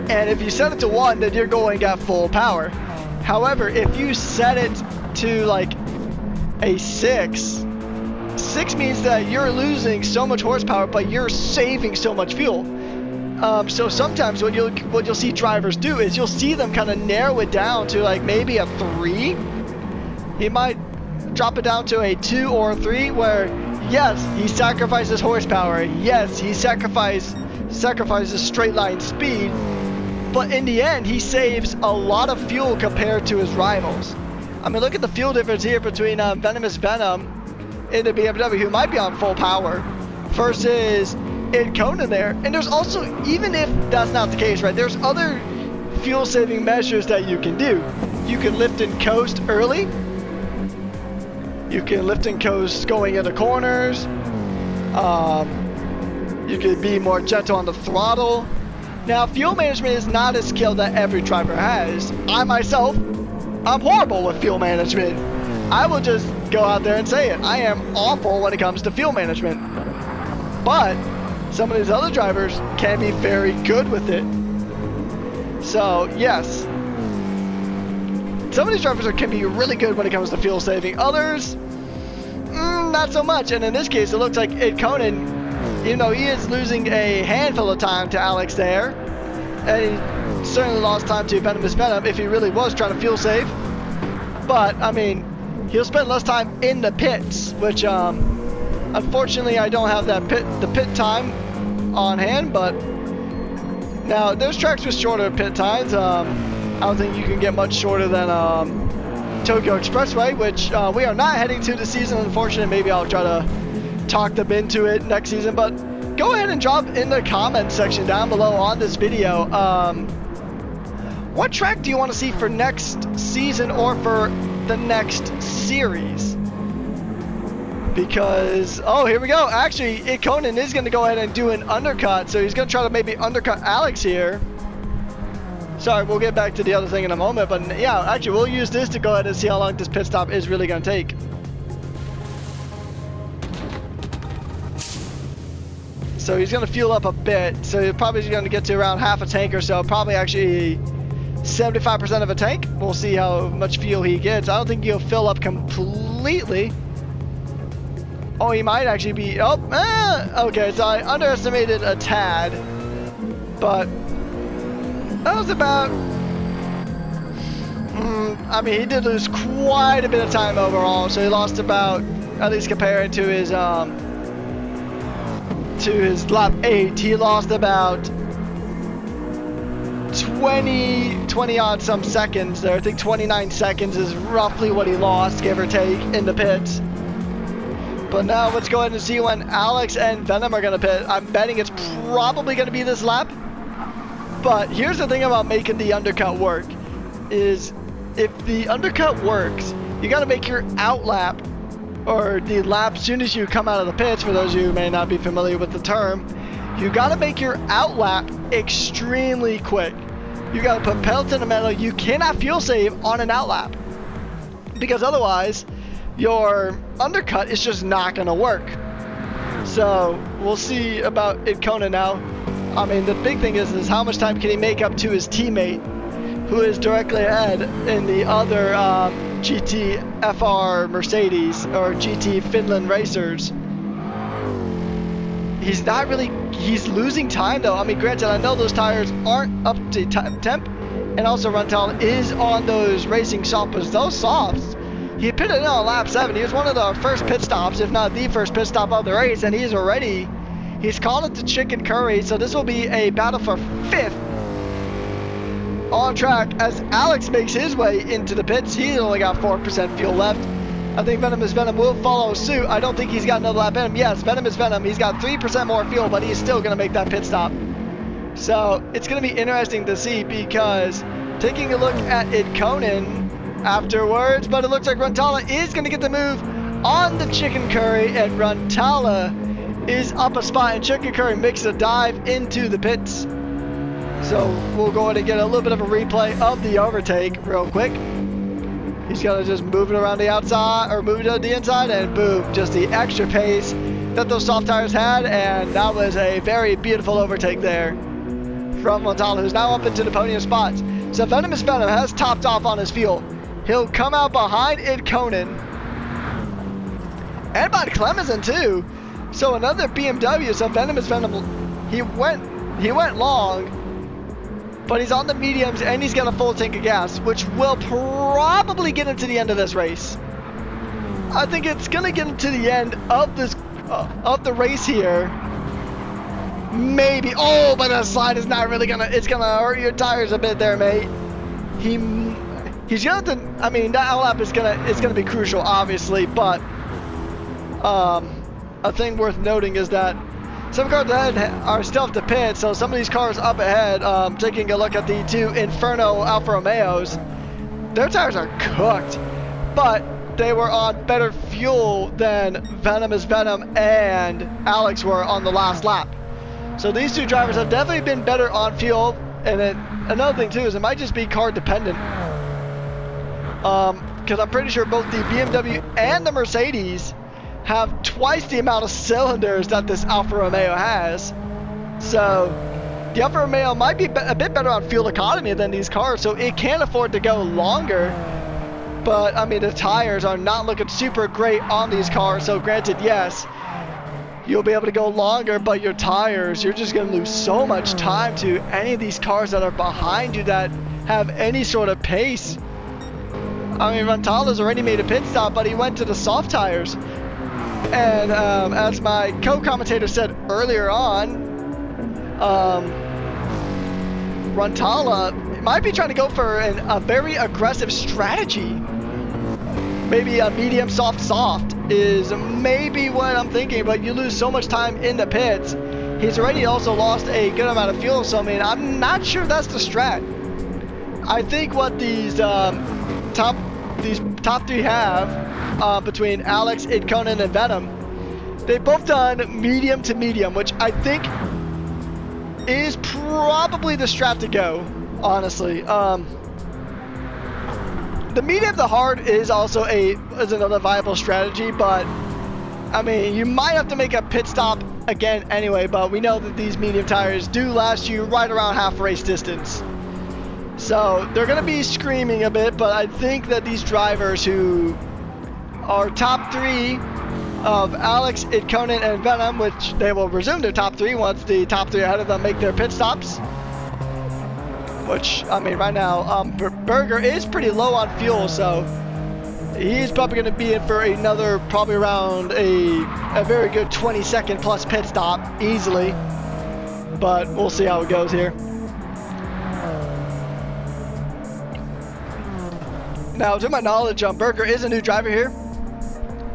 And if you set it to 1, then you're going at full power. However, if you set it to like a 6 means that you're losing so much horsepower, but you're saving so much fuel. So sometimes what you'll see drivers do is you'll see them kind of narrow it down to like maybe a 3. He might drop it down to a 2 or a 3, where yes, he sacrifices horsepower, yes, he sacrifices straight line speed, but in the end he saves a lot of fuel compared to his rivals. I mean, look at the fuel difference here between Venomous Venom in the BMW, who might be on full power, versus Conan there. And there's also, even if that's not the case, right, there's other fuel saving measures that you can do. You can lift and coast early. You can lift and coast going into corners. You can be more gentle on the throttle. Now, fuel management is not a skill that every driver has. I myself, I'm horrible with fuel management. I will just go out there and say it. I am awful when it comes to fuel management. But some of these other drivers can be very good with it. So, yes. Some of these drivers can be really good when it comes to fuel saving. Others, not so much. And in this case, it looks like Conan, you know, he is losing a handful of time to Alex there. And he certainly lost time to Venomous Venom if he really was trying to fuel save. But, I mean, he'll spend less time in the pits, which Unfortunately, I don't have that the pit time on hand, but now there's tracks with shorter pit times. I don't think you can get much shorter than Tokyo Expressway, which we are not heading to this season, unfortunately. Maybe I'll try to talk them into it next season, but go ahead and drop in the comment section down below on this video. What track do you want to see for next season or for the next series? Because, oh, here we go. Actually, Conan is going to go ahead and do an undercut, so he's going to try to maybe undercut Alex here. Sorry, we'll get back to the other thing in a moment, but yeah, actually, we'll use this to go ahead and see how long this pit stop is really going to take. So he's going to fuel up a bit, so he's probably going to get to around half a tank or so, probably actually 75% of a tank. We'll see how much fuel he gets. I don't think he'll fill up completely. Oh, he might actually be, okay, so I underestimated a tad, but that was about, I mean, he did lose quite a bit of time overall, so he lost about, at least comparing to his lap 8, he lost about 20 odd some seconds there. I think 29 seconds is roughly what he lost, give or take, in the pits. But now let's go ahead and see when Alex and Venom are going to pit. I'm betting it's probably going to be this lap. But here's the thing about making the undercut work, is if the undercut works, you got to make your out lap, or the lap as soon as you come out of the pits, for those of you who may not be familiar with the term, you got to make your out lap extremely quick. You got to put pedal to the metal. You cannot fuel save on an out lap, because otherwise your undercut is just not going to work. So we'll see about it, Conan, now. I mean, the big thing is how much time can he make up to his teammate, who is directly ahead in the other GT FR Mercedes, or GT Finland Racers. He's not really, he's losing time though. I mean, granted, I know those tires aren't up to temp, and also Runtal is on those racing softs, but those softs, he pitted in on lap 7. He was one of the first pit stops, if not the first pit stop of the race, and he's called it the chicken curry, so this will be a battle for 5th on track as Alex makes his way into the pits. He's only got 4% fuel left. I think Venomous Venom will follow suit. I don't think he's got another lap in him. Yes, Venomous Venom, he's got 3% more fuel, but he's still going to make that pit stop. So it's going to be interesting to see, because taking a look at it, Conan, afterwards, but it looks like Runtala is going to get the move on the chicken curry, and Runtala is up a spot, and chicken curry makes a dive into the pits. So we'll go ahead and get a little bit of a replay of the overtake real quick. He's gonna just move it around the outside, or move it to the inside, and boom, just the extra pace that those soft tires had, and that was a very beautiful overtake there from Runtala, who's now up into the podium spots. So Venomous Venom has topped off on his fuel. He'll come out behind Id Conan and behind Clemison too. So another BMW. So Venomous Venom, he went long, but he's on the mediums and he's got a full tank of gas, which will probably get him to the end of this race. I think it's gonna get him to the end of this of the race here. Maybe. Oh, but the slide is not really gonna. It's gonna hurt your tires a bit there, mate. He's gonna. I mean, that outlap is gonna be crucial, obviously, but a thing worth noting is that some cars ahead are still up to pit, so some of these cars up ahead, taking a look at the two Inferno Alfa Romeos, their tires are cooked, but they were on better fuel than Venomous Venom and Alex were on the last lap. So these two drivers have definitely been better on fuel, and then another thing too is it might just be car dependent. Because I'm pretty sure both the BMW and the Mercedes have twice the amount of cylinders that this Alfa Romeo has. So the Alfa Romeo might be a bit better on fuel economy than these cars, so it can afford to go longer. But I mean, the tires are not looking super great on these cars, so granted, yes, you'll be able to go longer, but your tires, you're just going to lose so much time to any of these cars that are behind you that have any sort of pace. I mean, Runtala's already made a pit stop, but he went to the soft tires. And as my co-commentator said earlier on, Runtala might be trying to go for a very aggressive strategy. Maybe a medium soft is maybe what I'm thinking, but you lose so much time in the pits. He's already also lost a good amount of fuel, so I mean, I'm not sure that's the strat. I think what these top three have between Alex, Conan, and Venom, they've both done medium to medium, which I think is probably the strat to go, honestly. The medium to hard is also another viable strategy, but I mean, you might have to make a pit stop again anyway, but we know that these medium tires do last you right around half race distance. So they're going to be screaming a bit, but I think that these drivers who are top three of Alex, Conan, and Venom, which they will resume their top three once the top three ahead of them make their pit stops. Which, I mean, right now, Berger is pretty low on fuel, so he's probably going to be in for another, probably around a very good 20-second plus pit stop, easily. But we'll see how it goes here. Now, to my knowledge, Berger is a new driver here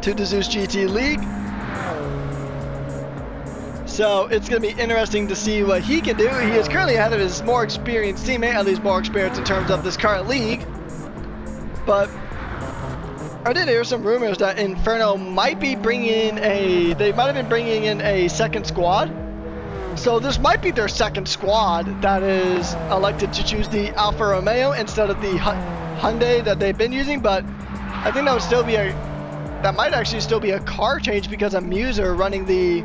to the Zeus GT League. So it's going to be interesting to see what he can do. He is currently ahead of his more experienced teammate, at least more experienced in terms of this current league. But I did hear some rumors that Inferno might be bringing they might have been bringing in a second squad. So this might be their second squad that is elected to choose the Alfa Romeo instead of the Hyundai that they've been using. But I think that would still be that might actually still be a car change because of Muser running the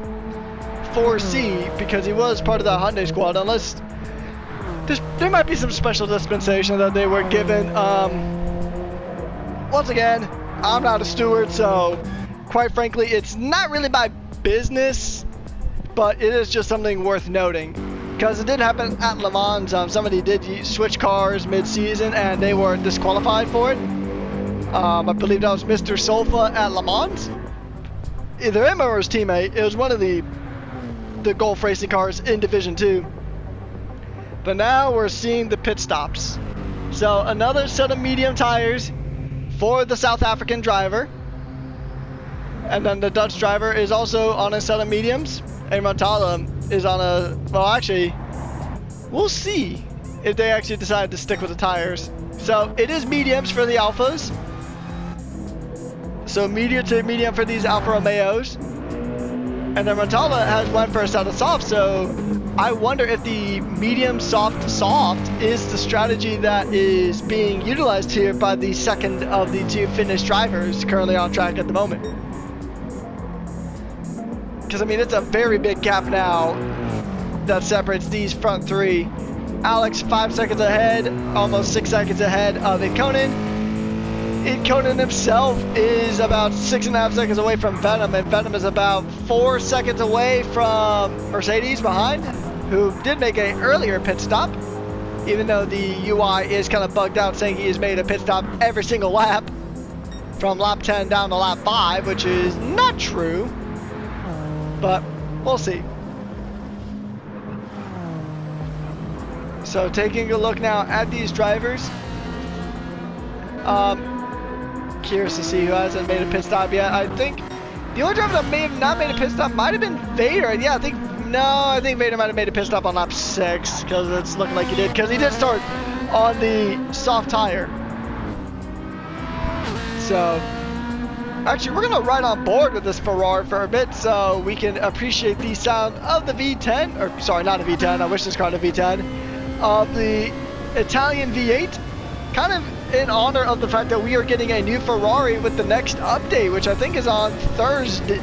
4C, because he was part of the Hyundai squad, unless there might be some special dispensation that they were given. Once again, I'm not a steward, so quite frankly, it's not really my business, but it is just something worth noting, because it did happen at Le Mans. Somebody did switch cars mid-season and they were disqualified for it. I believe that was Mr. Solfa at Le Mans. Either him or his teammate. It was one of the Gulf racing cars in Division 2. But now we're seeing the pit stops. So another set of medium tires for the South African driver. And then the Dutch driver is also on a set of mediums. And Runtala is on a, well, actually, we'll see if they actually decide to stick with the tires. So it is mediums for the Alphas. So medium to medium for these Alfa Romeos. And then Runtala has went for a set of soft, so I wonder if the medium soft is the strategy that is being utilized here by the second of the two Finnish drivers currently on track at the moment. Because I mean, it's a very big gap now that separates these front three. Alex 5 seconds ahead, almost 6 seconds ahead of Conan. Conan himself is about 6.5 seconds away from Venom, and Venom is about 4 seconds away from Mercedes behind, who did make an earlier pit stop, even though the UI is kind of bugged out saying he has made a pit stop every single lap from lap 10 down to lap 5, which is not true, but we'll see. So taking a look now at these drivers, curious to see who hasn't made a pit stop yet. I think the only driver that may have not made a pit stop might have been Vader. Yeah, I think Vader might have made a pit stop on lap 6, because it's looking like he did, because he did start on the soft tire. So actually, we're gonna ride on board with this Ferrari for a bit so we can appreciate the sound of the V10, or sorry, not a V10, I wish this car had a V10, of the Italian V8, kind of in honor of the fact that we are getting a new Ferrari with the next update, which I think is on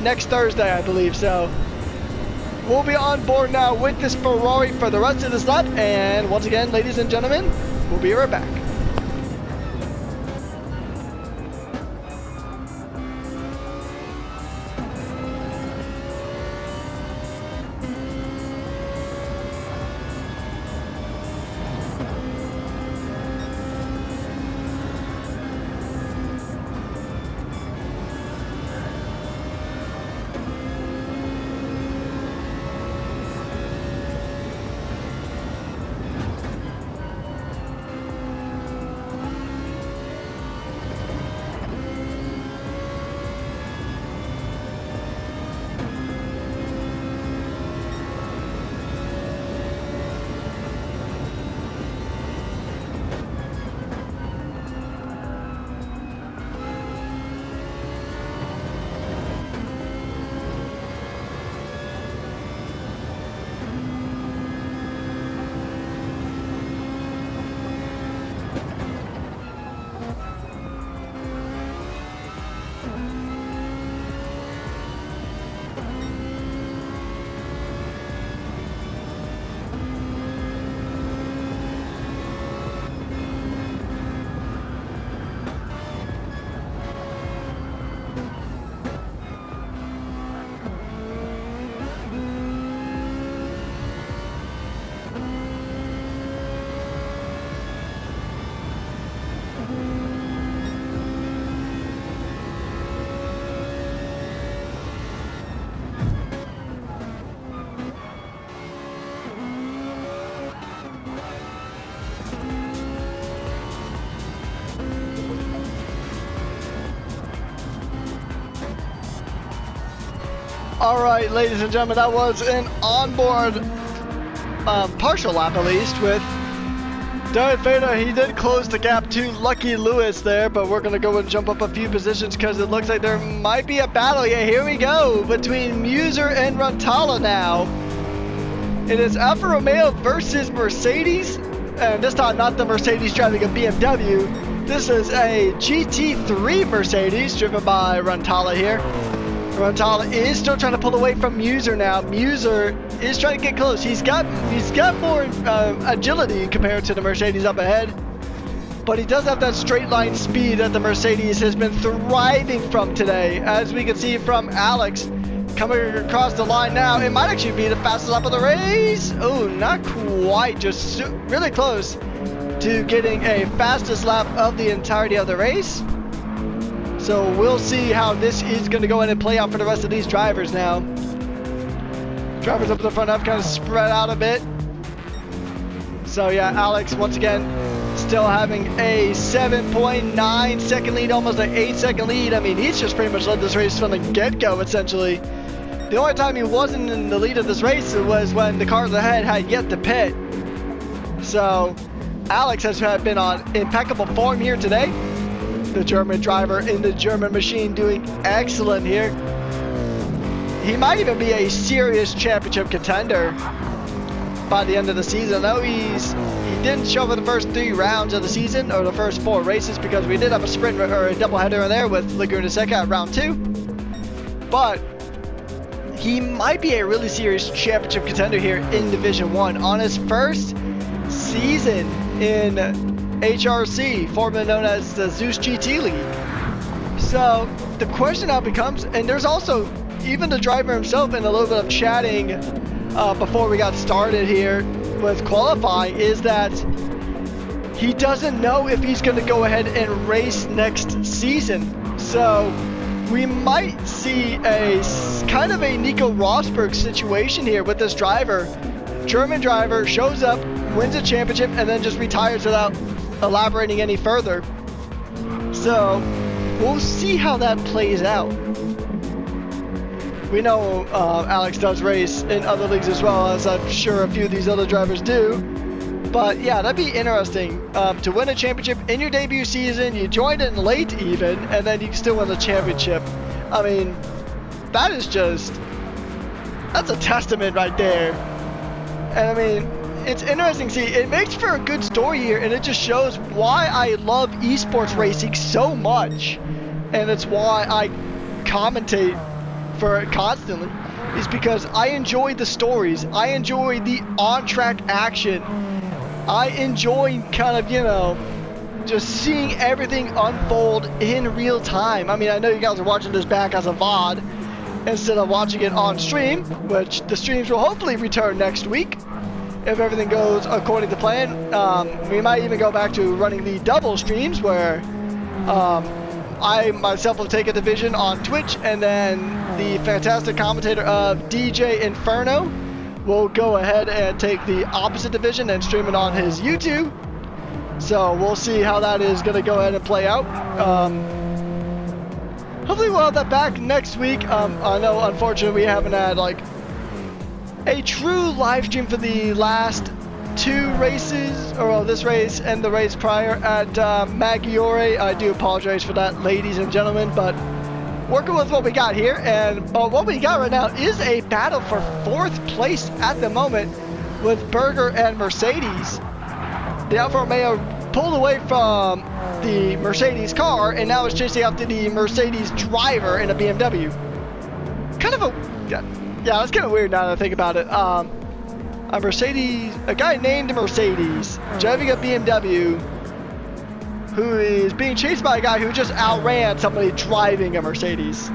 next Thursday, I believe. So we'll be on board now with this Ferrari for the rest of this lap, and once again, ladies and gentlemen, we'll be right back. All right, ladies and gentlemen, that was an onboard partial lap at least with Darth Vader. He did close the gap to Lucky Lewis there, but we're going to go and jump up a few positions because it looks like there might be a battle. Yeah, here we go between Muser and Rantala now. It is Alfa Romeo versus Mercedes, and this time not the Mercedes driving a BMW. This is a GT3 Mercedes driven by Rantala here. Rantala is still trying to pull away from Muser now. Muser is trying to get close. He's got more agility compared to the Mercedes up ahead, but he does have that straight line speed that the Mercedes has been thriving from today. As we can see from Alex coming across the line now, it might actually be the fastest lap of the race. Oh, not quite, just really close to getting a fastest lap of the entirety of the race. So we'll see how this is going to go in and play out for the rest of these drivers now. Drivers up in the front have kind of spread out a bit. So yeah, Alex once again still having a 7.9 second lead, almost an 8-second lead. I mean, he's just pretty much led this race from the get-go essentially. The only time he wasn't in the lead of this race was when the cars ahead had yet to pit. So Alex has been on impeccable form here today. The German driver in the German machine doing excellent here. He might even be a serious championship contender by the end of the season. I know he didn't show for the first 3 rounds of the season, or the first 4 races, because we did have a sprint or a doubleheader in there with Laguna Seca at round 2. But he might be a really serious championship contender here in Division 1 on his first season in HRC, formerly known as the Zeus GT League. So the question now becomes, and there's also even the driver himself in a little bit of chatting before we got started here with qualifying, is that he doesn't know if he's going to go ahead and race next season. So we might see a kind of a Nico Rosberg situation here with this driver. German driver shows up, wins a championship, and then just retires without elaborating any further. So we'll see how that plays out. We know Alex does race in other leagues as well, as I'm sure a few of these other drivers do. But yeah, that'd be interesting to win a championship in your debut season. You joined in late even, and then you can still win the championship. I mean, that's a testament right there. And I mean, it's interesting to see. It makes for a good story here, and it just shows why I love esports racing so much, and it's why I commentate for it constantly, is because I enjoy the stories. I enjoy the on-track action. I enjoy kind of, you know, just seeing everything unfold in real time. I mean, I know you guys are watching this back as a VOD instead of watching it on stream, which the streams will hopefully return next week if everything goes according to plan. We might even go back to running the double streams where I myself will take a division on Twitch, and then the fantastic commentator of DJ Inferno will go ahead and take the opposite division and stream it on his YouTube. So we'll see how that is going to go ahead and play out. Hopefully we'll have that back next week. I know unfortunately we haven't had like a true live stream for the last 2 races, or this race and the race prior at Maggiore. I do apologize for that, ladies and gentlemen, but working with what we got here, and what we got right now is a battle for 4th place at the moment with Berger and Mercedes. The Alfa Romeo pulled away from the Mercedes car and now is chasing after the Mercedes driver in a BMW. Kind of yeah, that's kind of weird now that I think about it. A guy named Mercedes driving a BMW who is being chased by a guy who just outran somebody driving a Mercedes.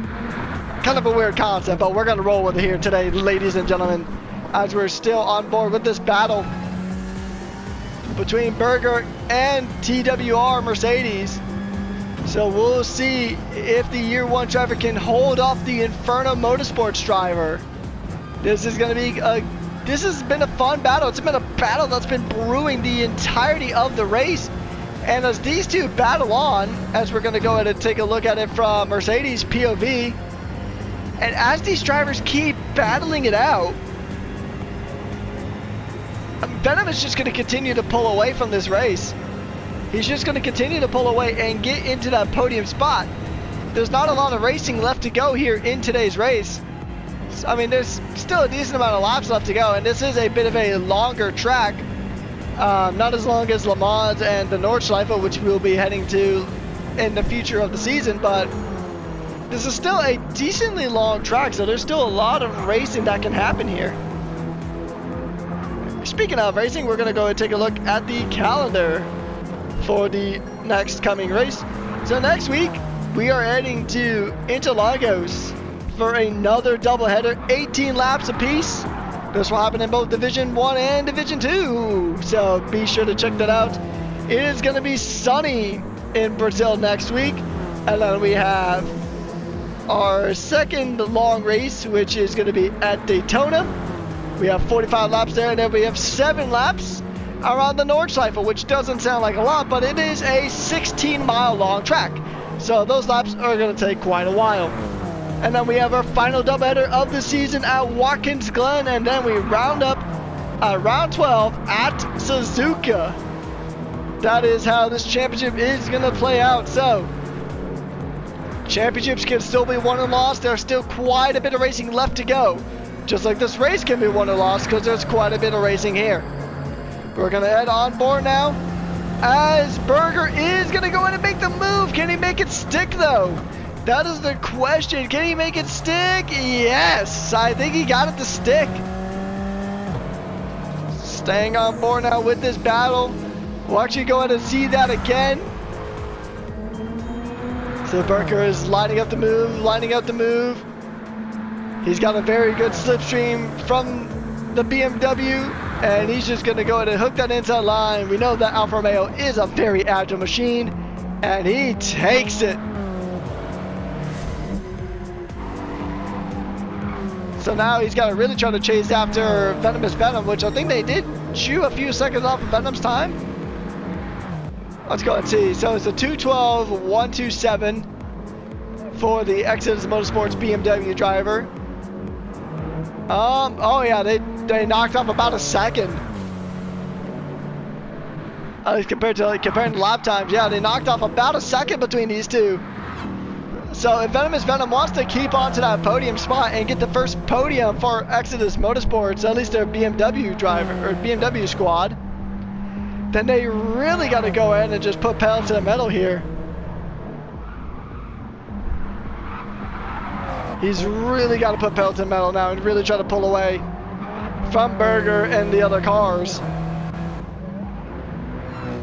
Kind of a weird concept, but we're going to roll with it here today, ladies and gentlemen, as we're still on board with this battle between Berger and TWR Mercedes. So we'll see if the year 1 driver can hold off the Inferno Motorsports driver. This is going to be this has been a fun battle. It's been a battle that's been brewing the entirety of the race. And as these two battle on, as we're going to go ahead and take a look at it from Mercedes POV, And as these drivers keep battling it out, Venom is just going to continue to pull away from this race. He's just going to continue to pull away and get into that podium spot. There's not a lot of racing left to go here in today's race. I mean, there's still a decent amount of laps left to go, and this is a bit of a longer track. Not as long as Le Mans and the Nordschleife, which we'll be heading to in the future of the season, but this is still a decently long track, so there's still a lot of racing that can happen here. Speaking of racing, we're going to go and take a look at the calendar for the next coming race. So next week, we are heading to Interlagos for another doubleheader, 18 laps apiece. This will happen in both Division 1 and Division 2, so be sure to check that out. It is going to be sunny in Brazil next week, and then we have our second long race, which is going to be at Daytona. We have 45 laps there, and then we have 7 laps around the Nordschleife, which doesn't sound like a lot, but it is a 16-mile long track. So those laps are going to take quite a while. And then we have our final doubleheader of the season at Watkins Glen, and then we round up round 12 at Suzuka. That is how this championship is going to play out. So championships can still be won and lost. There's still quite a bit of racing left to go. Just like this race can be won or lost, because there's quite a bit of racing here. We're going to head on board now, as Berger is going to go in and make the move. Can he make it stick, though? That is the question. Can he make it stick? Yes, I think he got it to stick. Staying on board now with this battle. We'll actually go ahead and see that again. So Berger is lining up the move, He's got a very good slipstream from the BMW, and he's just going to go ahead and hook that inside line. We know that Alfa Romeo is a very agile machine, and he takes it. So now he's got to really try to chase after Venomous Venom, which I think they did chew a few seconds off of Venom's time. Let's go and see. So it's a 2:12.127 for the Exodus Motorsports BMW driver. Oh yeah, they knocked off about a second. Compared to lap times, yeah, they knocked off about a second between these two. So if Venomous Venom wants to keep on to that podium spot and get the first podium for Exodus Motorsports, at least their BMW driver or BMW squad, then they really got to go in and just put pedal to the metal here. He's really got to put pedal to the metal now and really try to pull away from Berger and the other cars.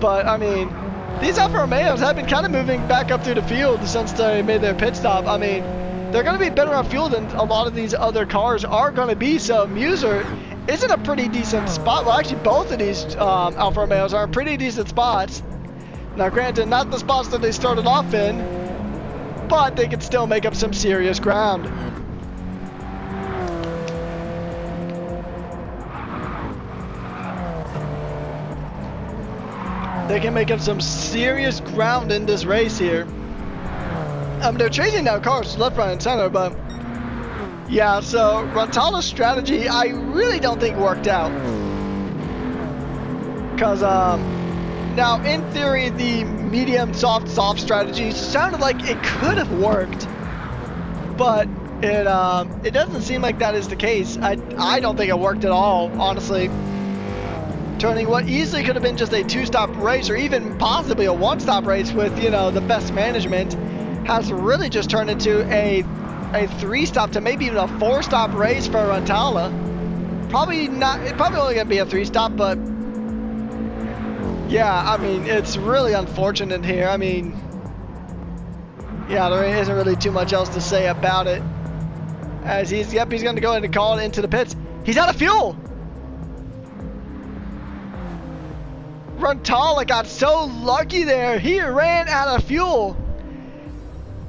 But I mean, these Alfa Romeos have been kind of moving back up through the field since they made their pit stop. I mean, they're going to be better on fuel than a lot of these other cars are going to be. So Muser is in a pretty decent spot. Well, actually, both of these Alfa Romeos are in pretty decent spots. Now, granted, not the spots that they started off in, but they can still make up some serious ground. They can make up some serious ground in this race here. They're chasing down cars left, right, and center, but yeah, so Rantala's strategy I really don't think worked out. Because now in theory the medium soft strategy sounded like it could have worked, but it doesn't seem like that is the case. I don't think it worked at all, honestly. Turning what easily could have been just a 2-stop race or even possibly a 1-stop race with, you know, the best management has really just turned into a 3-stop to maybe even a 4-stop race for Rantala. Probably not, it's probably only going to be a 3-stop, but yeah, I mean, it's really unfortunate here. I mean, yeah, there isn't really too much else to say about it. As he's going to go ahead and call it into the pits. He's out of fuel! Rantala got so lucky there. He ran out of fuel.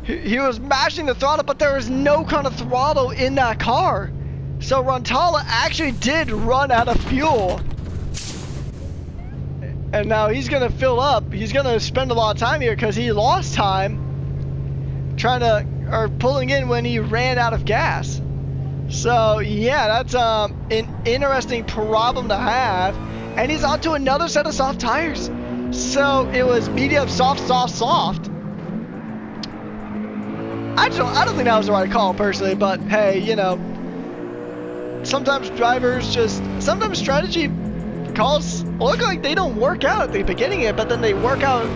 He was mashing the throttle, but there was no kind of throttle in that car. So Rantala actually did run out of fuel. And now he's going to fill up. He's going to spend a lot of time here because he lost time trying to or pulling in when he ran out of gas. So yeah, that's an interesting problem to have. And he's onto another set of soft tires. So it was medium, soft, soft, soft. I don't think that was the right call personally, but hey, you know, sometimes strategy calls look like they don't work out at the beginning of it, but then they work out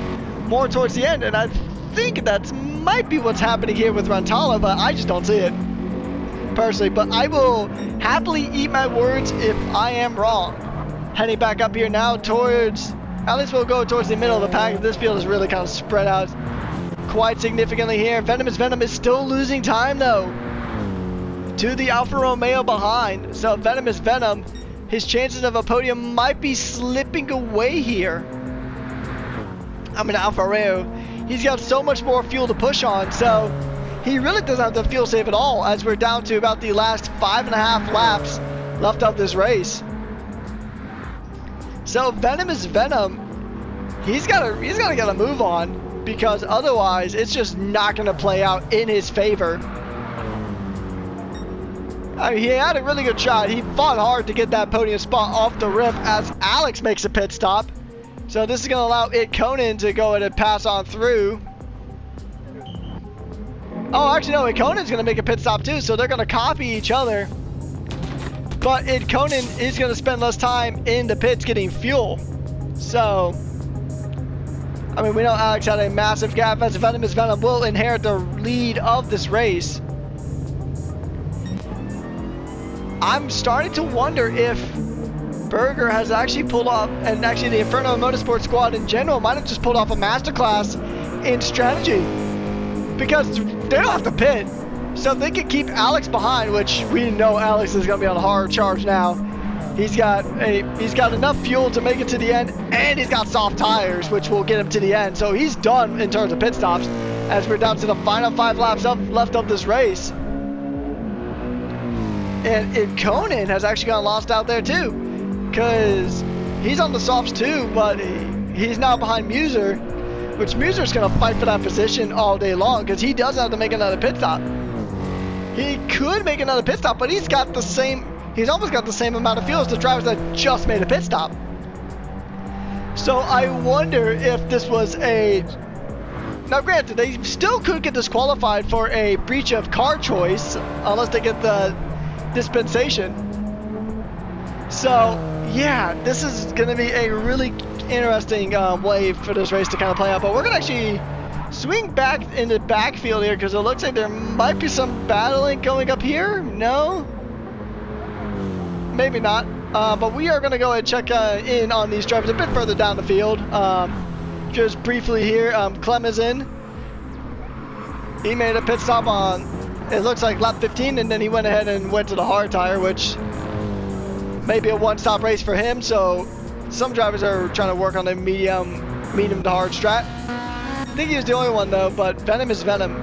more towards the end, and I think that might be what's happening here with Rantala, but I just don't see it personally. But I will happily eat my words if I am wrong. Heading back up here now towards, at least we'll go towards the middle of the pack. This field is really kind of spread out quite significantly here. Venomous Venom is still losing time though to the Alfa Romeo behind. So Venomous Venom, his chances of a podium might be slipping away here. I mean, Alfa Romeo, he's got so much more fuel to push on, so he really doesn't have to fuel save at all, as we're down to about the last 5.5 laps left of this race. So Venomous Venom, he's gotta get a move on, because otherwise it's just not gonna play out in his favor. I mean, he had a really good shot. He fought hard to get that podium spot off the rip as Alex makes a pit stop. So this is going to allow Conan to go ahead and pass on through. Oh, actually, no, Conan's going to make a pit stop too, so they're going to copy each other. But Conan is going to spend less time in the pits getting fuel. So, I mean, we know Alex had a massive gap as Venomous Venom will inherit the lead of this race. I'm starting to wonder if Berger has actually pulled off, and actually the Inferno Motorsport squad in general might have just pulled off a masterclass in strategy, because they don't have to pit, so they can keep Alex behind, which we know Alex is going to be on a hard charge now. He's got enough fuel to make it to the end, and he's got soft tires, which will get him to the end. So he's done in terms of pit stops, as we're down to the final 5 laps left of this race. And Conan has actually gotten lost out there too, because he's on the softs too, but he's now behind Muser, which Muser's going to fight for that position all day long, because he does have to make another pit stop. He could make another pit stop, but he's almost got the same amount of fuel as the drivers that just made a pit stop. So I wonder if this was now granted, they still could get disqualified for a breach of car choice, unless they get the dispensation. So yeah, this is going to be a really interesting way for this race to kind of play out. But we're going to actually swing back in the backfield here, because it looks like there might be some battling going up here. No, maybe not. But we are going to go ahead and check in on these drivers a bit further down the field. Just briefly here, Clem is in. He made a pit stop on, it looks like, lap 15, and then he went ahead and went to the hard tire, which may be a one-stop race for him. So some drivers are trying to work on the medium to hard strat. I think he was the only one though, but Venomous Venom,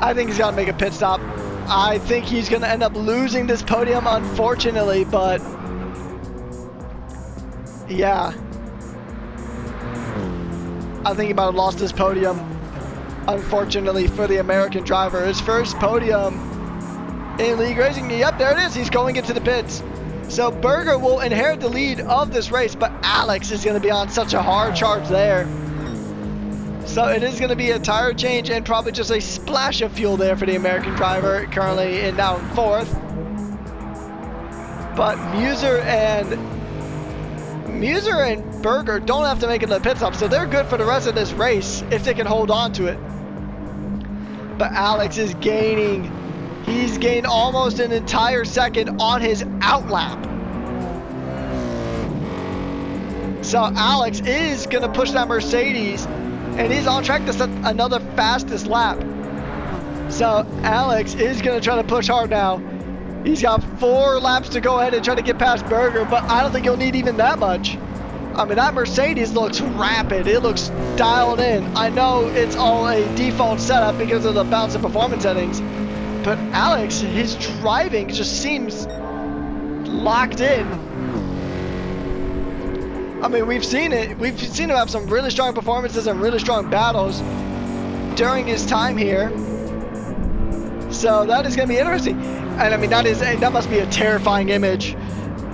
I think he's got to make a pit stop. I think he's going to end up losing this podium, unfortunately, but yeah, I think he might have lost this podium, unfortunately, for the American driver. His first podium in league racing. Yep, there it is. He's going into the pits. So Berger will inherit the lead of this race, but Alex is going to be on such a hard charge there. So it is going to be a tire change and probably just a splash of fuel there for the American driver, currently now in 4th. But Muser and Berger don't have to make another pit stop, so they're good for the rest of this race if they can hold on to it. But Alex is gaining. He's gained almost an entire second on his outlap. So Alex is going to push that Mercedes, and he's on track to set another fastest lap. So Alex is going to try to push hard now. He's got 4 laps to go ahead and try to get past Berger, but I don't think he'll need even that much. I mean, that Mercedes looks rapid. It looks dialed in. I know it's all a default setup because of the balance and performance settings, but Alex, his driving just seems locked in. I mean, we've seen it. We've seen him have some really strong performances and really strong battles. during his time here. So that is going to be interesting. And I mean, that must be a terrifying image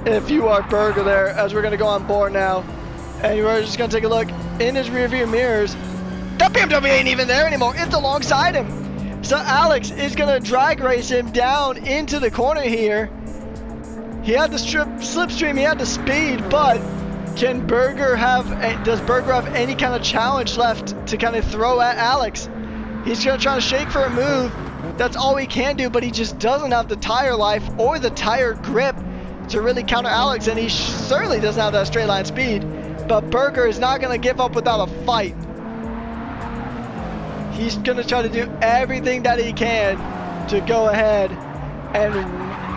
if you are Berger there, as we're going to go on board now. And we're just going to take a look in his rearview mirrors. That BMW ain't even there anymore. It's alongside him. So Alex is going to drag race him down into the corner here. He had the slipstream, he had the speed, but does Berger have any kind of challenge left to kind of throw at Alex? He's going to try to shake for a move. That's all he can do, but he just doesn't have the tire life or the tire grip to really counter Alex, and he certainly doesn't have that straight line speed. But Berger is not going to give up without a fight. He's going to try to do everything that he can to go ahead and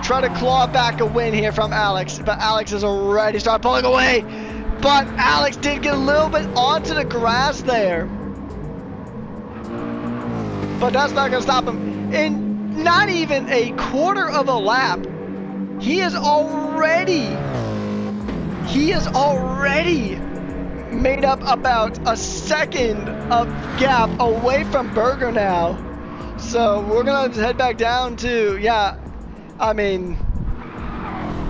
try to claw back a win here from Alex. But Alex has already started pulling away. But Alex did get a little bit onto the grass there. But that's not going to stop him. In not even a quarter of a lap, he is already made up about a second of gap away from Berger now. So we're going to head back down to, I mean,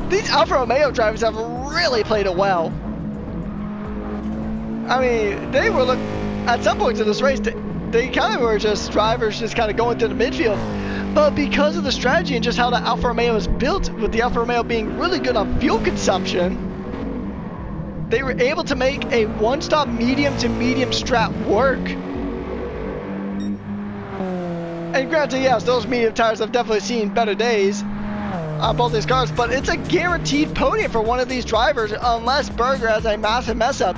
these Alfa Romeo drivers have really played it well. I mean, they were at some points in this race, they kind of were just drivers just kind of going through the midfield. But because of the strategy and just how the Alfa Romeo is built, with the Alfa Romeo being really good on fuel consumption, they were able to make a one-stop medium to medium strat work. And granted, yes, those medium tires have definitely seen better days on both these cars, but it's a guaranteed podium for one of these drivers unless Berger has a massive mess up.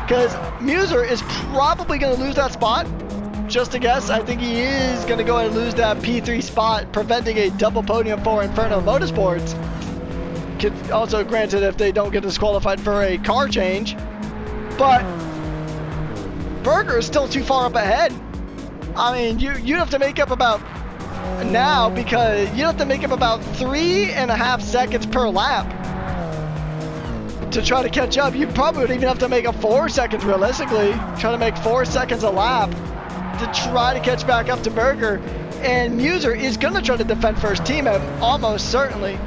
Because Muser is probably going to lose that spot. Just a guess, I think he is going to go ahead and lose that P3 spot, preventing a double podium for Inferno Motorsports. Also, granted, if they don't get disqualified for a car change. But Berger is still too far up ahead. I mean, you have to make up about now, because you have to make up about 3.5 seconds per lap to try to catch up. You probably would even have to make up 4 seconds realistically. Try to make 4 seconds a lap to try to catch back up to Berger. And Muser is going to try to defend first team almost certainly,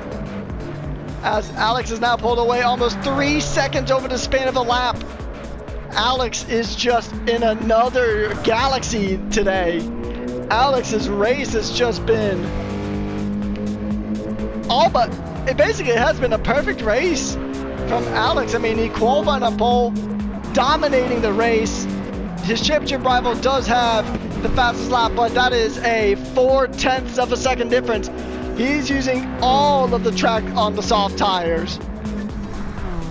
as Alex is now pulled away almost 3 seconds over the span of a lap. Alex is just in another galaxy today. Alex's race has just been it basically has been a perfect race from Alex. I mean, he qualified on pole, dominating the race. His championship rival does have the fastest lap, but that is a 0.4 of a second difference. He's using all of the track on the soft tires.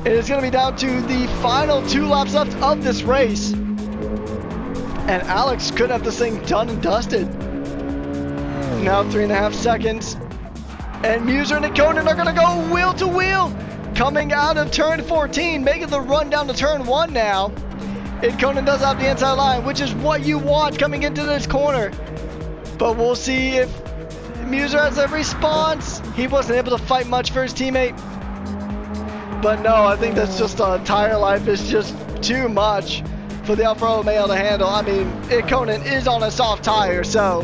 It is going to be down to the final 2 laps left of this race. And Alex could have this thing done and dusted. Now 3.5 seconds. And Muser and Ikonen are going to go wheel to wheel. Coming out of turn 14, making the run down to turn 1 now. Ikonen does have the inside line, which is what you want coming into this corner. But we'll see if Muser has a response. He wasn't able to fight much for his teammate. But no, I think that's just tire life is just too much for the Alfa Romeo to handle. I mean, Ikonen is on a soft tire, so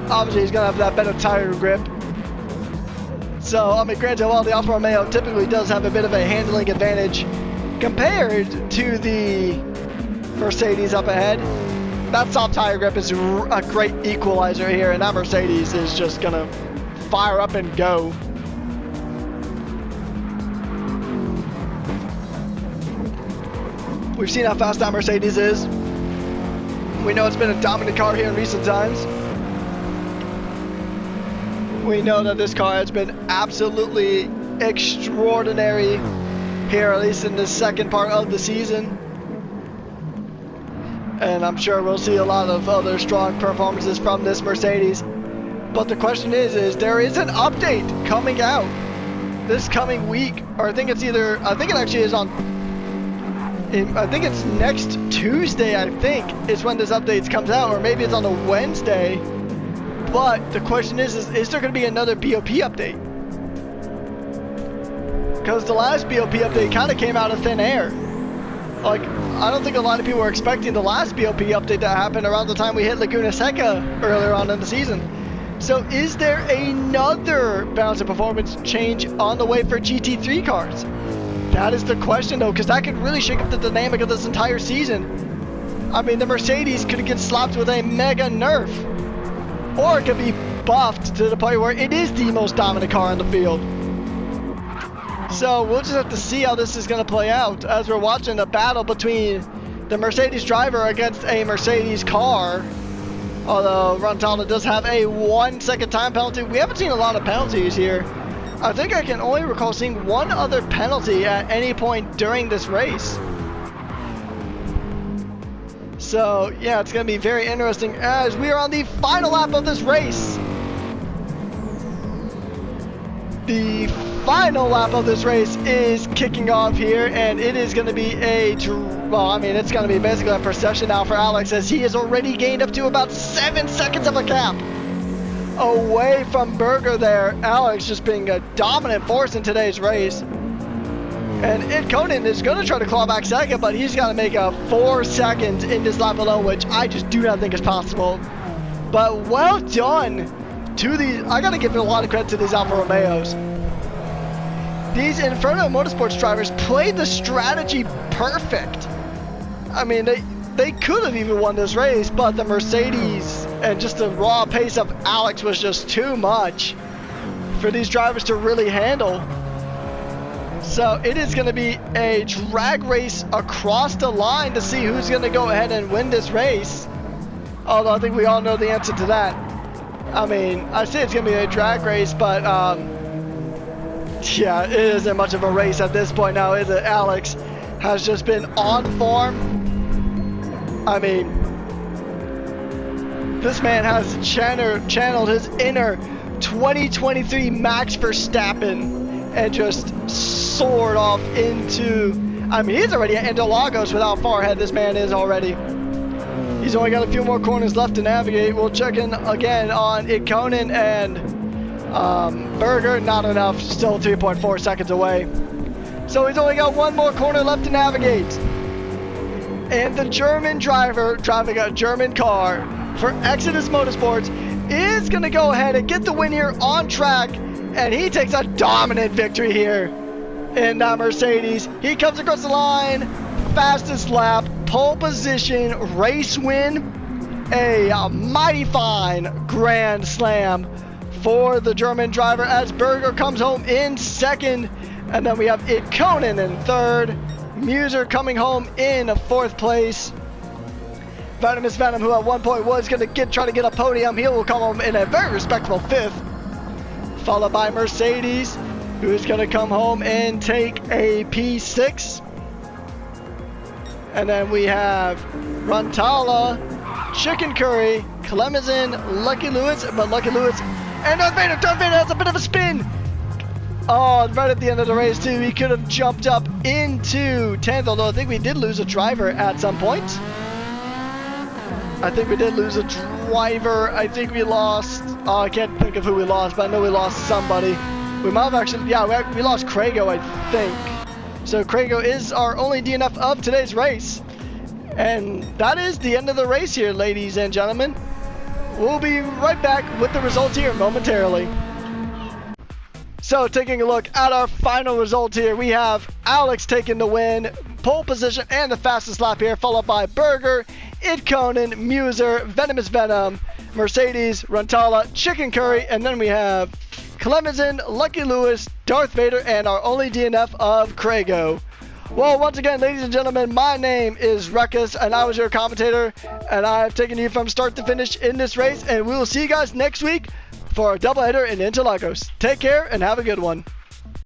obviously he's going to have that better tire grip. So, I mean, granted, while the Alfa Romeo typically does have a bit of a handling advantage compared to the Mercedes up ahead, that soft tire grip is a great equalizer here, and that Mercedes is just going to fire up and go. We've seen how fast that Mercedes is. We know it's been a dominant car here in recent times. We know that this car has been absolutely extraordinary here, at least in the second part of the season. And I'm sure we'll see a lot of other strong performances from this Mercedes. But the question is there is an update coming out this coming week, or I think it actually is I think it's next Tuesday, I think, is when this update comes out, or maybe it's on a Wednesday. But the question is there going to be another BOP update? Because the last BOP update kind of came out of thin air. Like, I don't think a lot of people were expecting the last BOP update that happened around the time we hit Laguna Seca earlier on in the season. So is there another balance of performance change on the way for GT3 cars? That is the question, though, because that could really shake up the dynamic of this entire season. I mean, the Mercedes could get slapped with a mega nerf, or it could be buffed to the point where it is the most dominant car on the field. So we'll just have to see how this is going to play out as we're watching a battle between the Mercedes driver against a Mercedes car. Although Rantala does have a 1 second time penalty. We haven't seen a lot of penalties here. I think I can only recall seeing one other penalty at any point during this race. So yeah, it's going to be very interesting as we are on the final lap of this race. The final lap of this race is kicking off here, and it is going to be it's going to be basically a procession now for Alex, as he has already gained up to about 7 seconds of a gap away from Berger there. Alex just being a dominant force in today's race. And Conan is going to try to claw back second, but he's got to make a 4 seconds in this lap alone, which I just do not think is possible. But well done to these. I got to give a lot of credit to these Alfa Romeos. These Inferno Motorsports drivers played the strategy perfect. I mean, they could have even won this race, but the Mercedes and just the raw pace of Alex was just too much for these drivers to really handle. So it is going to be a drag race across the line to see who's going to go ahead and win this race. Although I think we all know the answer to that. I mean, I say it's going to be a drag race, but yeah, it isn't much of a race at this point now, is it? Alex has just been on form. I mean, this man has channeled his inner 2023 Max Verstappen and just soared off into, I mean, he's already at Interlagos with how far ahead this man is already. He's only got a few more corners left to navigate. We'll check in again on Ikonen and Berger. Not enough, still 3.4 seconds away. So he's only got one more corner left to navigate. And the German driver driving a German car for Exodus Motorsports is going to go ahead and get the win here on track. And he takes a dominant victory here in that Mercedes. He comes across the line, fastest lap, pole position, race win. A mighty fine grand slam for the German driver as Berger comes home in second. And then we have Ikonen in third. Muser coming home in fourth place. Venomous Venom, who at one point was going to try to get a podium, he will come home in a very respectable fifth. Followed by Mercedes, who is going to come home and take a P6. And then we have Rantala, Chicken Curry, Clemson, Lucky Lewis, but Lucky Lewis, and Darth Vader. Darth Vader has a bit of a spin. Oh, right at the end of the race too, he could have jumped up into 10th, although I think we did lose a driver at some point. I think we did lose a driver. I think we lost, I can't think of who we lost, but I know we lost somebody. We might have actually, yeah, we lost Craigo, I think. So Craigo is our only DNF of today's race. And that is the end of the race here, ladies and gentlemen. We'll be right back with the results here momentarily. So taking a look at our final result here, we have Alex taking the win, pole position and the fastest lap here, followed by Berger, Ikonen, Muser, Venomous Venom, Mercedes, Rantala, Chicken Curry, and then we have Clemson, Lucky Lewis, Darth Vader, and our only DNF of Craigo. Well, once again, ladies and gentlemen, my name is Ruckus, and I was your commentator, and I've taken you from start to finish in this race, and we will see you guys next week for a doubleheader in Interlagos. Take care and have a good one.